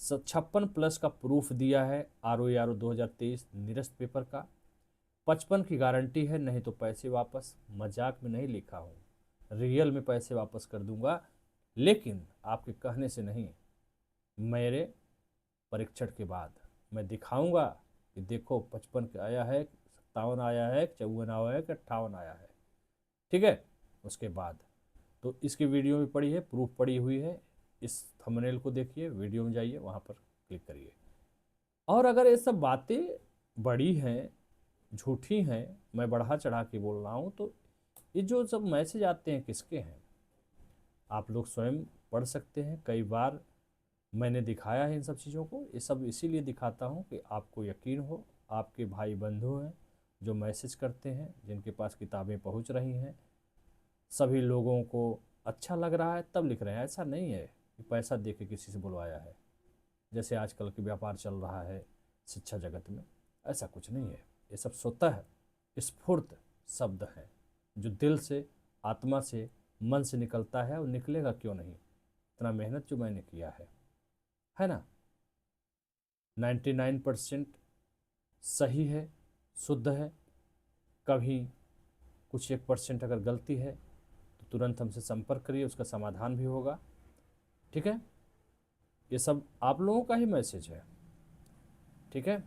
56+ का प्रूफ दिया है, ROE 2023 निरस्त पेपर का। 55 की गारंटी है, नहीं तो पैसे वापस। मजाक में नहीं लिखा हूँ, रियल में पैसे वापस कर दूंगा, लेकिन आपके कहने से नहीं, मेरे परीक्षण के बाद मैं दिखाऊंगा कि देखो 55 का आया है, 57 आया है, 54 आया है कि 58 आया है। ठीक है, उसके बाद तो इसकी वीडियो भी पड़ी है, प्रूफ पड़ी हुई है। इस थंबनेल को देखिए, वीडियो में जाइए, वहाँ पर क्लिक करिए। और अगर ये सब बातें बड़ी हैं, झूठी हैं, मैं बढ़ा चढ़ा के बोल रहा हूँ, तो ये जो सब मैसेज आते हैं किसके हैं, आप लोग स्वयं पढ़ सकते हैं। कई बार मैंने दिखाया है इन सब चीज़ों को। ये सब इसीलिए दिखाता हूँ कि आपको यकीन हो। आपके भाई बंधु हैं जो मैसेज करते हैं, जिनके पास किताबें पहुँच रही हैं, सभी लोगों को अच्छा लग रहा है तब लिख रहे हैं। ऐसा नहीं है कि पैसा दे के किसी से बुलवाया है, जैसे आजकल के व्यापार चल रहा है शिक्षा जगत में। ऐसा कुछ नहीं है। ये सब स्वतः स्फूर्त शब्द हैं जो दिल से, आत्मा से, मन से निकलता है, और निकलेगा क्यों नहीं। इतना मेहनत जो मैंने किया है ना, 99% सही है, शुद्ध है। कभी कुछ 1% अगर गलती है तो तुरंत हमसे संपर्क करिए, उसका समाधान भी होगा। ठीक है, ये सब आप लोगों का ही मैसेज है। ठीक है,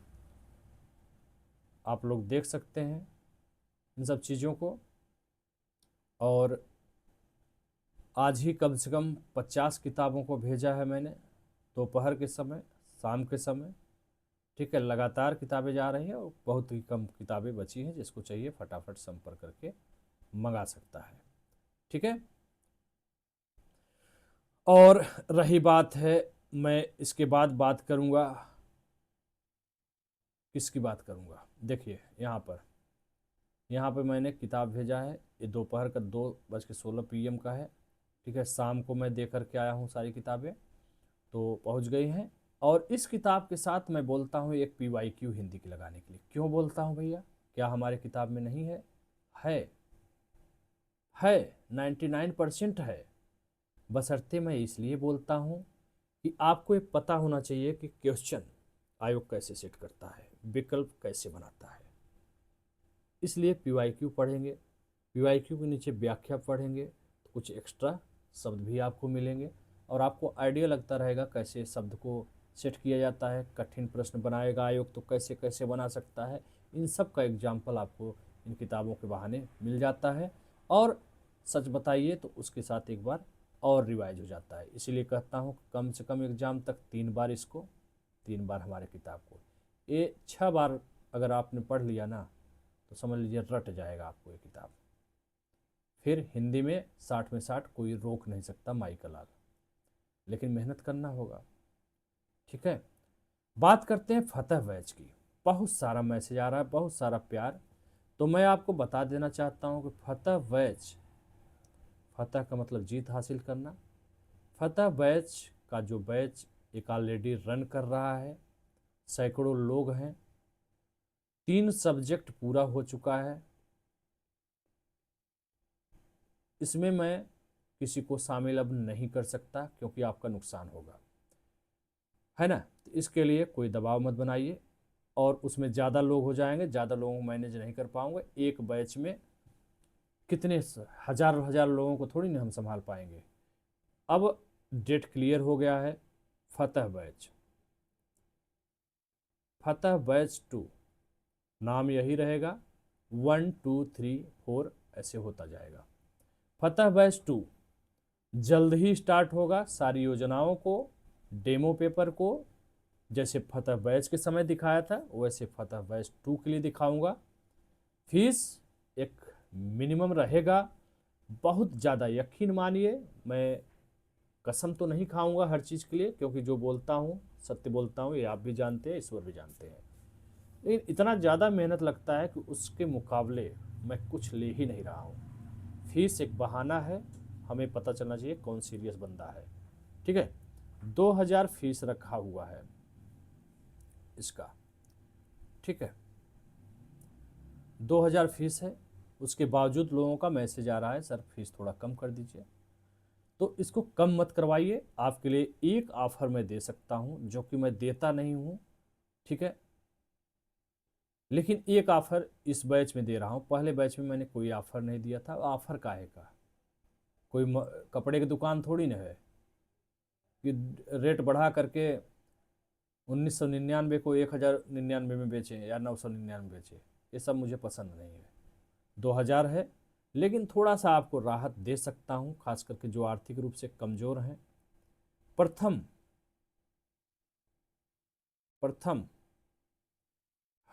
आप लोग देख सकते हैं इन सब चीज़ों को। और आज ही कम से कम 50 किताबों को भेजा है मैंने, दोपहर के समय, शाम के समय। ठीक है, लगातार किताबें जा रही हैं और बहुत ही कम किताबें बची हैं। जिसको चाहिए फटाफट संपर्क करके मंगा सकता है। ठीक है, और रही बात है, मैं इसके बाद बात करूंगा, किसकी बात करूंगा। देखिए यहाँ पर मैंने किताब भेजा है, ये दोपहर का 2:16 PM का है। ठीक है, शाम को मैं दे करके आया हूँ सारी किताबें, तो पहुँच गई हैं। और इस किताब के साथ मैं बोलता हूँ एक PYQ हिंदी की लगाने के लिए। क्यों बोलता हूँ भैया, क्या हमारे किताब में नहीं है? है 99% है। बशर्ते मैं इसलिए बोलता हूँ कि आपको ये पता होना चाहिए कि क्वेश्चन आयोग कैसे सेट करता है, विकल्प कैसे बनाता है। इसलिए PYQ पढ़ेंगे, PYQ के नीचे व्याख्या पढ़ेंगे तो कुछ एक्स्ट्रा शब्द भी आपको मिलेंगे, और आपको आइडिया लगता रहेगा कैसे शब्द को सेट किया जाता है। कठिन प्रश्न बनाएगा आयोग तो कैसे कैसे बना सकता है, इन सब का एग्जाम्पल आपको इन किताबों के बहाने मिल जाता है। और सच बताइए तो उसके साथ एक बार और रिवाइज हो जाता है। इसीलिए कहता हूँ कम से कम एग्ज़ाम तक 3 बार इसको, 3 बार हमारे किताब को। ये 6 बार अगर आपने पढ़ लिया ना, तो समझ लीजिए रट जाएगा आपको ये किताब। फिर हिंदी में 60 में 60 कोई रोक नहीं सकता, माइकल लाल। लेकिन मेहनत करना होगा। ठीक है, बात करते हैं फतह बैच की। बहुत सारा मैसेज आ रहा है, बहुत सारा प्यार। तो मैं आपको बता देना चाहता हूँ कि फतह बैच, फतह का मतलब जीत हासिल करना। फतह बैच का जो बैच एक ऑलरेडी रन कर रहा है, सैकड़ों लोग हैं, 3 सब्जेक्ट पूरा हो चुका है। इसमें मैं किसी को शामिल अब नहीं कर सकता क्योंकि आपका नुकसान होगा, है ना। तो इसके लिए कोई दबाव मत बनाइए, और उसमें ज़्यादा लोग हो जाएंगे, ज़्यादा लोगों को मैनेज नहीं कर पाऊंगा। एक बैच में कितने हज़ार हज़ार लोगों को थोड़ी ना हम संभाल पाएंगे। अब डेट क्लियर हो गया है। फतह बैच, फतह बैच 2 नाम यही रहेगा, 1 2 3 4 ऐसे होता जाएगा। फतह बैच 2 जल्द ही स्टार्ट होगा। सारी योजनाओं को, डेमो पेपर को, जैसे फतह बैच के समय दिखाया था वैसे फतह बैच 2 के लिए दिखाऊंगा। फीस एक मिनिमम रहेगा, बहुत ज़्यादा यकीन मानिए, मैं कसम तो नहीं खाऊंगा हर चीज़ के लिए, क्योंकि जो बोलता हूँ सत्य बोलता हूँ, ये आप भी जानते हैं, ईश्वर भी जानते हैं। लेकिन इतना ज़्यादा मेहनत लगता है कि उसके मुकाबले मैं कुछ ले ही नहीं रहा हूँ। फीस एक बहाना है, हमें पता चलना चाहिए कौन सीरियस बंदा है। ठीक है, 2000 फीस रखा हुआ है इसका। ठीक है, 2000 फीस है, उसके बावजूद लोगों का मैसेज आ रहा है सर फीस थोड़ा कम कर दीजिए। तो इसको कम मत करवाइए, आपके लिए एक ऑफ़र मैं दे सकता हूँ जो कि मैं देता नहीं हूँ। ठीक है, लेकिन एक ऑफ़र इस बैच में दे रहा हूँ, पहले बैच में मैंने कोई ऑफ़र नहीं दिया था। ऑफ़र काहे का, कोई कपड़े की दुकान थोड़ी ना है कि रेट बढ़ा करके 1999 को 1099 में बेचें या 999 बेचें। ये सब मुझे पसंद नहीं है। 2000 है, लेकिन थोड़ा सा आपको राहत दे सकता हूँ, खास करके जो आर्थिक रूप से कमज़ोर हैं। प्रथम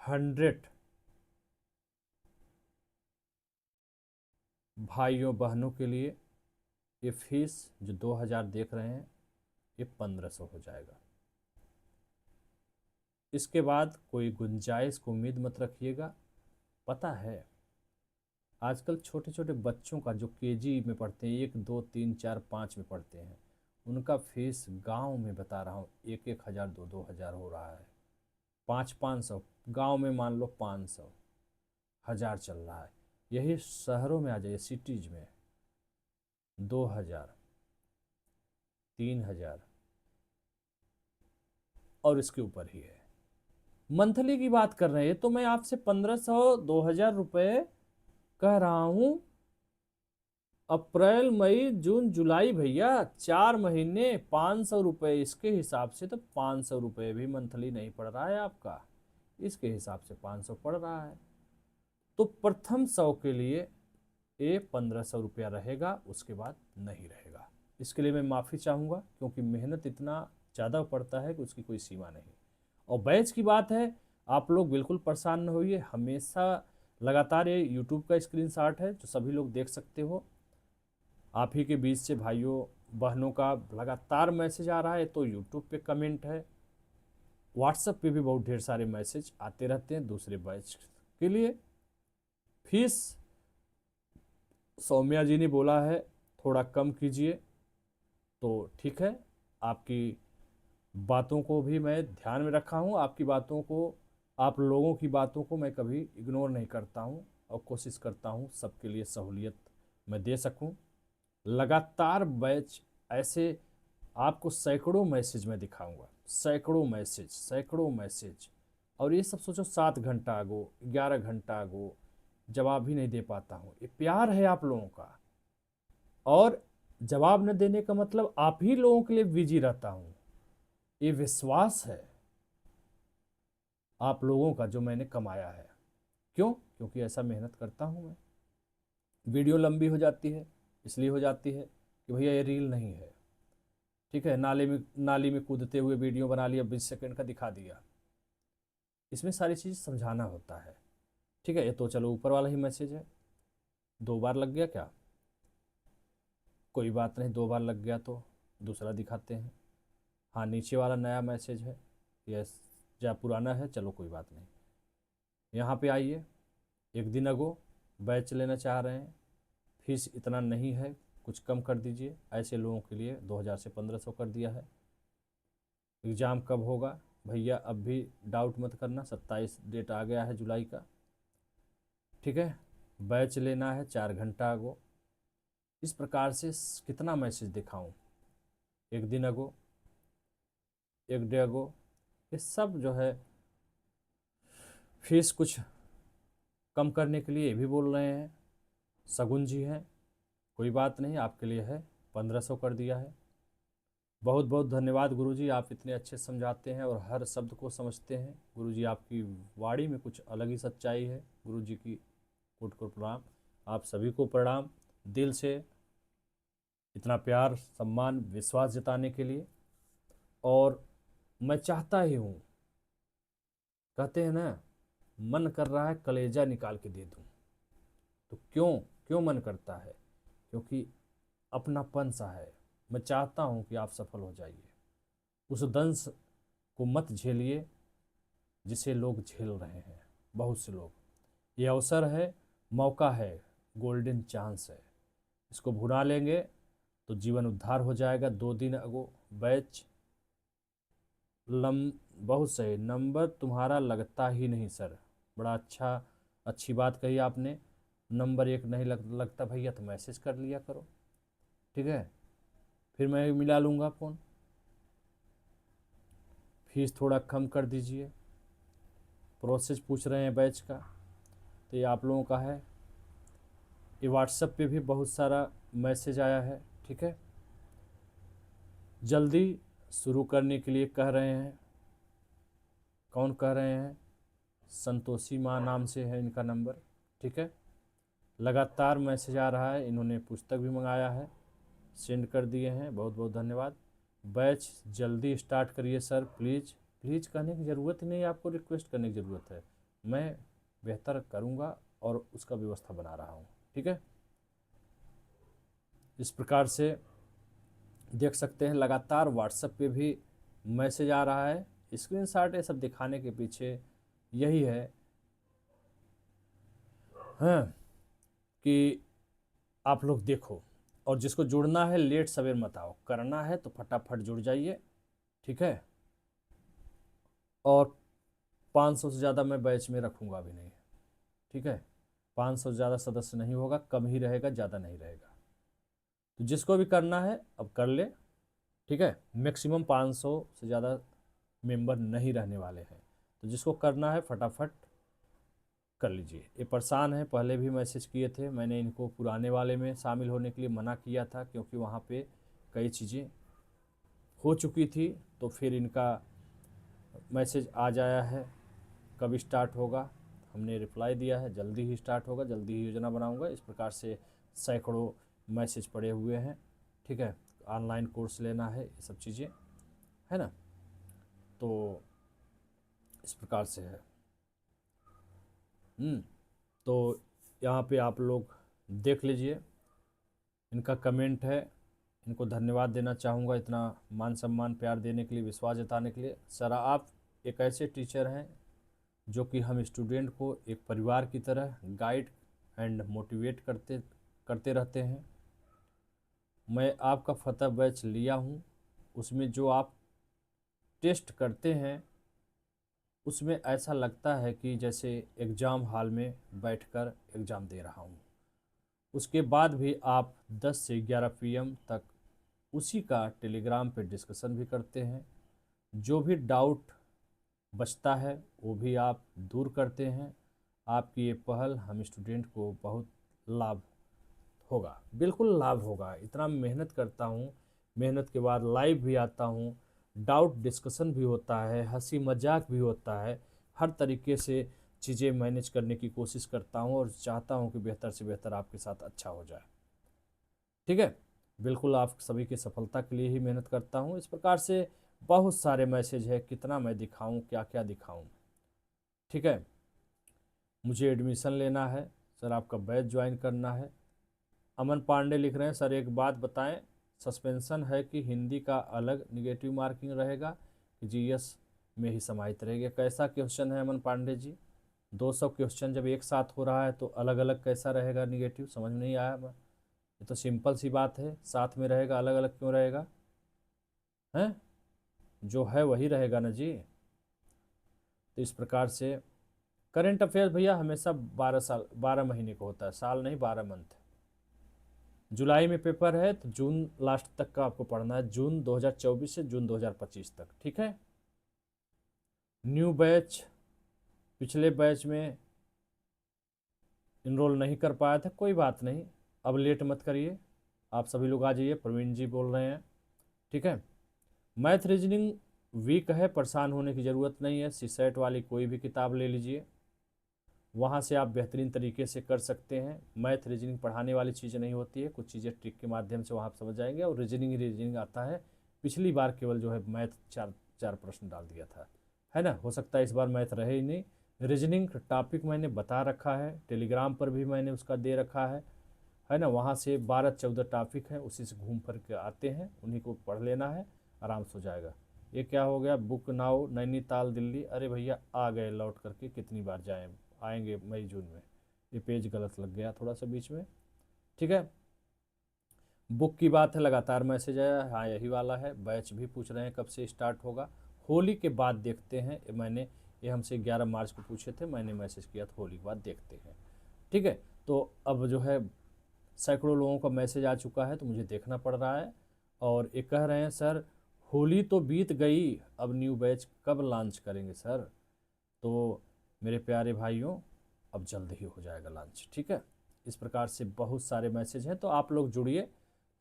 100 भाइयों बहनों के लिए ये फीस जो 2000 देख रहे हैं ये 1500 हो जाएगा। इसके बाद कोई गुंजाइश को उम्मीद मत रखिएगा। पता है आजकल छोटे छोटे बच्चों का जो केजी में पढ़ते हैं, 1 2 3 4 5 में पढ़ते हैं, उनका फीस गांव में बता रहा हूँ 1-1 हज़ार 2-2 हज़ार हो रहा है। 500-500 गाँव में, मान लो 500 हज़ार चल रहा है। यही शहरों में आ जाइए, सिटीज में 2000 3000 और इसके ऊपर ही है। मंथली की बात कर रहे हैं तो मैं आपसे 1500-2000 रुपये कह रहा हूं। अप्रैल मई जून जुलाई भैया 4 महीने 500 रुपये, इसके हिसाब से तो 500 रुपये भी मंथली नहीं पड़ रहा है आपका, इसके हिसाब से 500 पड़ रहा है। तो प्रथम 100 के लिए ये 1500 रुपया रहेगा, उसके बाद नहीं रहेगा। इसके लिए मैं माफ़ी चाहूँगा, क्योंकि मेहनत इतना ज़्यादा पड़ता है कि उसकी कोई सीमा नहीं। और बैच की बात है, आप लोग बिल्कुल परेशान न होइए, हमेशा लगातार ये यूट्यूब का स्क्रीनशॉट है जो सभी लोग देख सकते हो। आप ही के बीच से भाइयों बहनों का लगातार मैसेज आ रहा है, तो यूट्यूब पे कमेंट है, व्हाट्सएप पे भी बहुत ढेर सारे मैसेज आते रहते हैं दूसरे बैच के लिए। फीस सौम्या जी ने बोला है थोड़ा कम कीजिए, तो ठीक है, आपकी बातों को भी मैं ध्यान में रखा हूँ, आपकी बातों को, आप लोगों की बातों को मैं कभी इग्नोर नहीं करता हूँ और कोशिश करता हूँ सबके लिए सहूलियत मैं दे सकूँ। लगातार बैच ऐसे आपको सैकड़ों मैसेज मैं दिखाऊंगा, सैकड़ों मैसेज। और ये सब सोचो 7 घंटा आगो 11 घंटा आगो जवाब भी नहीं दे पाता हूँ। ये प्यार है आप लोगों का, और जवाब न देने का मतलब आप ही लोगों के लिए बिजी रहता हूँ। ये विश्वास है आप लोगों का जो मैंने कमाया है। क्यों? क्योंकि ऐसा मेहनत करता हूँ मैं। वीडियो लंबी हो जाती है, इसलिए हो जाती है कि भैया ये रील नहीं है। ठीक है, नाली में कूदते हुए वीडियो बना लिया, 20 सेकंड का दिखा दिया, इसमें सारी चीज़ समझाना होता है। ठीक है, ये तो चलो ऊपर वाला ही मैसेज है, 2 बार लग गया क्या, कोई बात नहीं, 2 बार लग गया तो दूसरा दिखाते हैं। हाँ, नीचे वाला नया मैसेज है, यस, या पुराना है, चलो कोई बात नहीं। यहाँ पे आइए, 1 दिन अगो बैच लेना चाह रहे हैं, फीस इतना नहीं है, कुछ कम कर दीजिए। ऐसे लोगों के लिए 2000 से 1500 कर दिया है। एग्ज़ाम कब होगा भैया, अब भी डाउट मत करना, 27 डेट आ गया है जुलाई का। ठीक है, बैच लेना है 4 घंटा अगो। इस प्रकार से कितना मैसेज दिखाऊं, 1 दिन अगो, 1 डे अगो, ये सब जो है फीस कुछ कम करने के लिए ये भी बोल रहे हैं। शगुन जी हैं, कोई बात नहीं, आपके लिए है, 1500 कर दिया है। बहुत बहुत धन्यवाद गुरुजी, आप इतने अच्छे समझाते हैं और हर शब्द को समझते हैं। गुरुजी आपकी वाणी में कुछ अलग ही सच्चाई है। गुरुजी की कोट कोट प्रणाम, आप सभी को प्रणाम दिल से, इतना प्यार सम्मान विश्वास जताने के लिए। और मैं चाहता ही हूँ, कहते हैं ना, मन कर रहा है कलेजा निकाल के दे दूँ। तो क्यों क्यों मन करता है? क्योंकि अपनापन सा है। मैं चाहता हूँ कि आप सफल हो जाइए। उस दंश को मत झेलिए जिसे लोग झेल रहे हैं, बहुत से लोग। ये अवसर है, मौका है, गोल्डन चांस है। इसको भुना लेंगे तो जीवन उद्धार हो जाएगा। 2 दिन अगो बैच लम बहुत सही नंबर तुम्हारा लगता ही नहीं सर। बड़ा अच्छी बात कही आपने। नंबर 1 नहीं लगता भैया तो मैसेज कर लिया करो, ठीक है? फिर मैं मिला लूँगा फ़ोन। फीस थोड़ा कम कर दीजिए। प्रोसेस पूछ रहे हैं बैच का, तो ये आप लोगों का है। ये व्हाट्सएप पे भी बहुत सारा मैसेज आया है, ठीक है? जल्दी शुरू करने के लिए कह रहे हैं। कौन कह रहे हैं? संतोषी माँ नाम से है इनका नंबर, ठीक है? लगातार मैसेज आ रहा है। इन्होंने पुस्तक भी मंगाया है, सेंड कर दिए हैं। बहुत बहुत धन्यवाद। बैच जल्दी स्टार्ट करिए सर, प्लीज़। प्लीज़ कहने की ज़रूरत ही नहीं, आपको रिक्वेस्ट करने की ज़रूरत है। मैं बेहतर करूँगा और उसका व्यवस्था बना रहा हूँ, ठीक है? इस प्रकार से देख सकते हैं लगातार व्हाट्सएप पे भी मैसेज आ रहा है। स्क्रीनशॉट ये सब दिखाने के पीछे यही है, हाँ, कि आप लोग देखो। और जिसको जुड़ना है लेट सवेर मत आओ, करना है तो फटाफट जुड़ जाइए, ठीक है? और 500 से ज़्यादा मैं बैच में रखूँगा भी नहीं, ठीक है? 500 से ज़्यादा सदस्य नहीं होगा, कम ही रहेगा, ज़्यादा नहीं रहेगा। तो जिसको भी करना है अब कर ले, ठीक है? मैक्सिमम 500 से ज़्यादा मेंबर नहीं रहने वाले हैं। तो जिसको करना है फटाफट कर लीजिए। ये परेशान है, पहले भी मैसेज किए थे। मैंने इनको पुराने वाले में शामिल होने के लिए मना किया था, क्योंकि वहाँ पे कई चीज़ें हो चुकी थी। तो फिर इनका मैसेज आ जाया है कब स्टार्ट होगा। हमने रिप्लाई दिया है जल्दी ही स्टार्ट होगा, जल्दी ही योजना बनाऊंगा। इस प्रकार से सैकड़ों मैसेज पड़े हुए हैं, ठीक है? ऑनलाइन कोर्स लेना है, ये सब चीज़ें है ना। तो इस प्रकार से है। तो यहाँ पे आप लोग देख लीजिए, इनका कमेंट है। इनको धन्यवाद देना चाहूँगा इतना मान सम्मान प्यार देने के लिए, विश्वास जताने के लिए। सर आप एक ऐसे टीचर हैं जो कि हम स्टूडेंट को एक परिवार की तरह गाइड एंड मोटिवेट करते करते रहते हैं। मैं आपका फतह बैच लिया हूँ, उसमें जो आप टेस्ट करते हैं उसमें ऐसा लगता है कि जैसे एग्ज़ाम हॉल में बैठकर एग्ज़ाम दे रहा हूँ। उसके बाद भी आप 10 से 11 पीएम तक उसी का टेलीग्राम पे डिस्कशन भी करते हैं। जो भी डाउट बचता है वो भी आप दूर करते हैं। आपकी ये पहल हम स्टूडेंट को बहुत लाभ होगा, बिल्कुल लाभ होगा। इतना मेहनत करता हूँ, मेहनत के बाद लाइव भी आता हूँ, डाउट डिस्कशन भी होता है, हंसी मजाक भी होता है। हर तरीके से चीज़ें मैनेज करने की कोशिश करता हूँ और चाहता हूँ कि बेहतर से बेहतर आपके साथ अच्छा हो जाए, ठीक है? बिल्कुल आप सभी की सफलता के लिए ही मेहनत करता हूँ। इस प्रकार से बहुत सारे मैसेज है, कितना मैं दिखाऊँ, क्या क्या दिखाऊँ, ठीक है? मुझे एडमिशन लेना है सर, आपका बैच ज्वाइन करना है। अमन पांडे लिख रहे हैं, सर एक बात बताएं, सस्पेंशन है कि हिंदी का अलग निगेटिव मार्किंग रहेगा कि जीएस में ही समाहित रहेगा? कैसा क्वेश्चन है अमन पांडे जी? 200 क्वेश्चन जब एक साथ हो रहा है तो अलग अलग कैसा रहेगा निगेटिव? समझ में नहीं आया। ये तो सिंपल सी बात है, साथ में रहेगा, अलग अलग क्यों रहेगा? हैं? जो है वही रहेगा ना जी। तो इस प्रकार से करंट अफेयर भैया हमेशा 12 महीने का होता है, साल नहीं, 12 मंथ। जुलाई में पेपर है तो जून लास्ट तक का आपको पढ़ना है, जून 2024 से जून 2025 तक, ठीक है? न्यू बैच पिछले बैच में इनरोल नहीं कर पाया था, कोई बात नहीं, अब लेट मत करिए, आप सभी लोग आ जाइए। प्रवीण जी बोल रहे हैं, ठीक है? मैथ रीजनिंग वीक है, परेशान होने की ज़रूरत नहीं है। सीसेट वाली कोई भी किताब ले लीजिए, वहाँ से आप बेहतरीन तरीके से कर सकते हैं। मैथ रीजनिंग पढ़ाने वाली चीज़ें नहीं होती है, कुछ चीज़ें ट्रिक के माध्यम से वहाँ आप समझ जाएंगे और रीजनिंग आता है। पिछली बार केवल जो है मैथ 4 प्रश्न डाल दिया था, है ना। हो सकता है इस बार मैथ रहे ही नहीं। रीजनिंग टॉपिक मैंने बता रखा है, टेलीग्राम पर भी मैंने उसका दे रखा है ना। वहाँ से 12-14 टॉपिक हैं, उसी से घूम फिर के आते हैं, उन्हीं को पढ़ लेना है, आराम से हो जाएगा। ये क्या हो गया, बुक नाउ नैनीताल दिल्ली, अरे भैया आ गए लौट करके, कितनी बार जाएं, आएंगे मई जून में। ये पेज गलत लग गया थोड़ा सा बीच में, ठीक है। बुक की बात है, लगातार मैसेज आया, हाँ यही वाला है। बैच भी पूछ रहे हैं कब से स्टार्ट होगा, होली के बाद देखते हैं। ये हमसे 11 मार्च को पूछे थे, मैंने मैसेज किया था होली के बाद देखते हैं, ठीक है। तो अब जो है सैकड़ों लोगों का मैसेज आ चुका है, तो मुझे देखना पड़ रहा है। और ये कह रहे हैं सर होली तो बीत गई, अब न्यू बैच कब लॉन्च करेंगे सर। तो मेरे प्यारे भाइयों, अब जल्द ही हो जाएगा लॉन्च, ठीक है। इस प्रकार से बहुत सारे मैसेज हैं, तो आप लोग जुड़िए।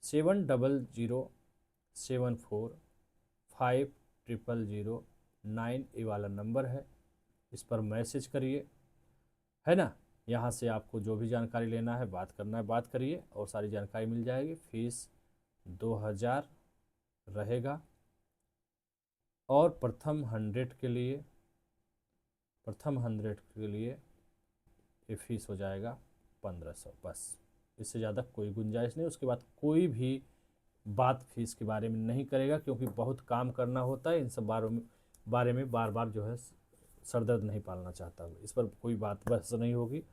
7007450009 ये वाला नंबर है, इस पर मैसेज करिए, है ना। यहाँ से आपको जो भी जानकारी लेना है, बात करना है, बात करिए और सारी जानकारी मिल जाएगी। फीस 2000 रहेगा और प्रथम 100 के लिए ये फीस हो जाएगा 1500, बस। इससे ज़्यादा कोई गुंजाइश नहीं। उसके बाद कोई भी बात फीस के बारे में नहीं करेगा, क्योंकि बहुत काम करना होता है, इन सब बारे में बार बार जो है सरदर्द नहीं पालना चाहता। इस पर कोई बात बहस नहीं होगी,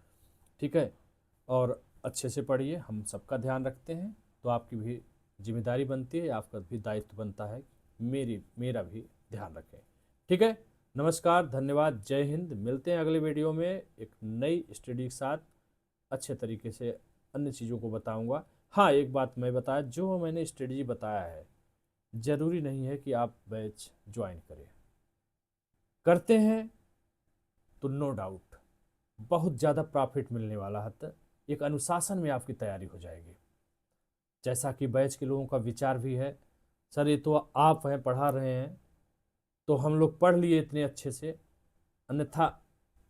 ठीक है। और अच्छे से पढ़िए, हम सबका ध्यान रखते हैं, तो आपकी भी जिम्मेदारी बनती है, आपका भी दायित्व बनता है, मेरा भी ध्यान रखें, ठीक है। नमस्कार, धन्यवाद, जय हिंद। मिलते हैं अगले वीडियो में एक नई स्टडी के साथ, अच्छे तरीके से अन्य चीज़ों को बताऊंगा। हाँ, एक बात मैं बताया, जो मैंने स्ट्रेटजी बताया है ज़रूरी नहीं है कि आप बैच ज्वाइन करें, करते हैं तो नो डाउट बहुत ज़्यादा प्रॉफिट मिलने वाला है। तो एक अनुशासन में आपकी तैयारी हो जाएगी। जैसा कि बैच के लोगों का विचार भी है, सर ये तो आप हैं पढ़ा रहे हैं, तो हम लोग पढ़ लिए इतने अच्छे से, अन्यथा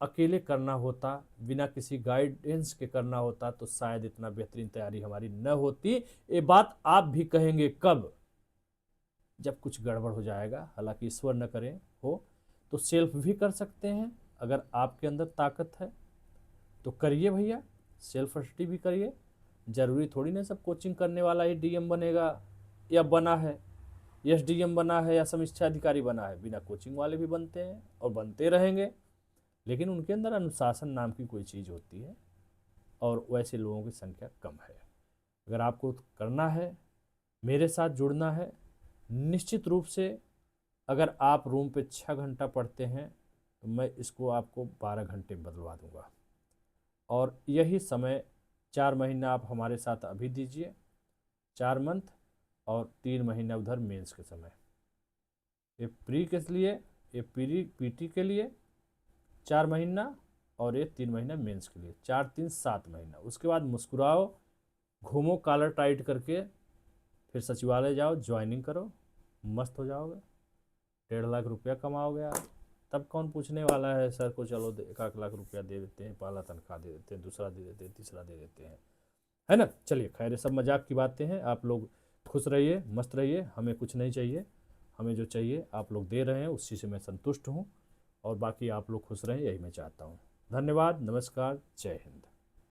अकेले करना होता, बिना किसी गाइडेंस के करना होता, तो शायद इतना बेहतरीन तैयारी हमारी न होती। ये बात आप भी कहेंगे कब, जब कुछ गड़बड़ हो जाएगा। हालांकि ईश्वर न करे हो, तो सेल्फ भी कर सकते हैं। अगर आपके अंदर ताकत है तो करिए भैया, सेल्फ स्टडी भी करिए। ज़रूरी थोड़ी ना सब कोचिंग करने वाला ही डीएम बनेगा या बना है, एसडीएम बना है या समीक्षा अधिकारी बना है। बिना कोचिंग वाले भी बनते हैं और बनते रहेंगे, लेकिन उनके अंदर अनुशासन नाम की कोई चीज़ होती है, और वैसे लोगों की संख्या कम है। अगर आपको करना है, मेरे साथ जुड़ना है, निश्चित रूप से अगर आप रूम पे 6 घंटा पढ़ते हैं तो मैं इसको आपको 12 घंटे में बदलवा दूंगा। और यही समय 4 महीना आप हमारे साथ अभी दीजिए, 4 मंथ, और 3 महीना उधर मेंस के समय। ये प्री के लिए, ये पीटी के लिए 4 महीना, और ये 3 महीना मेंस के लिए, 4 3 7 महीना। उसके बाद मुस्कुराओ, घूमो कॉलर टाइट करके, फिर सचिवालय जाओ, ज्वाइनिंग करो, मस्त हो जाओगे, 1.5 लाख रुपया कमाओगे आप। तब कौन पूछने वाला है सर को, चलो 1 लाख रुपया दे देते हैं, पहला तनख्वाह दे देते हैं, दूसरा दे देते हैं, तीसरा दे देते हैं, है ना। चलिए खैर, सब मजाक की बातें हैं। आप लोग खुश रहिए, मस्त रहिए, हमें कुछ नहीं चाहिए, हमें जो चाहिए आप लोग दे रहे हैं, उसी से मैं संतुष्ट हूँ, और बाकी आप लोग खुश रहें, यही मैं चाहता हूँ। धन्यवाद, नमस्कार, जय हिंद।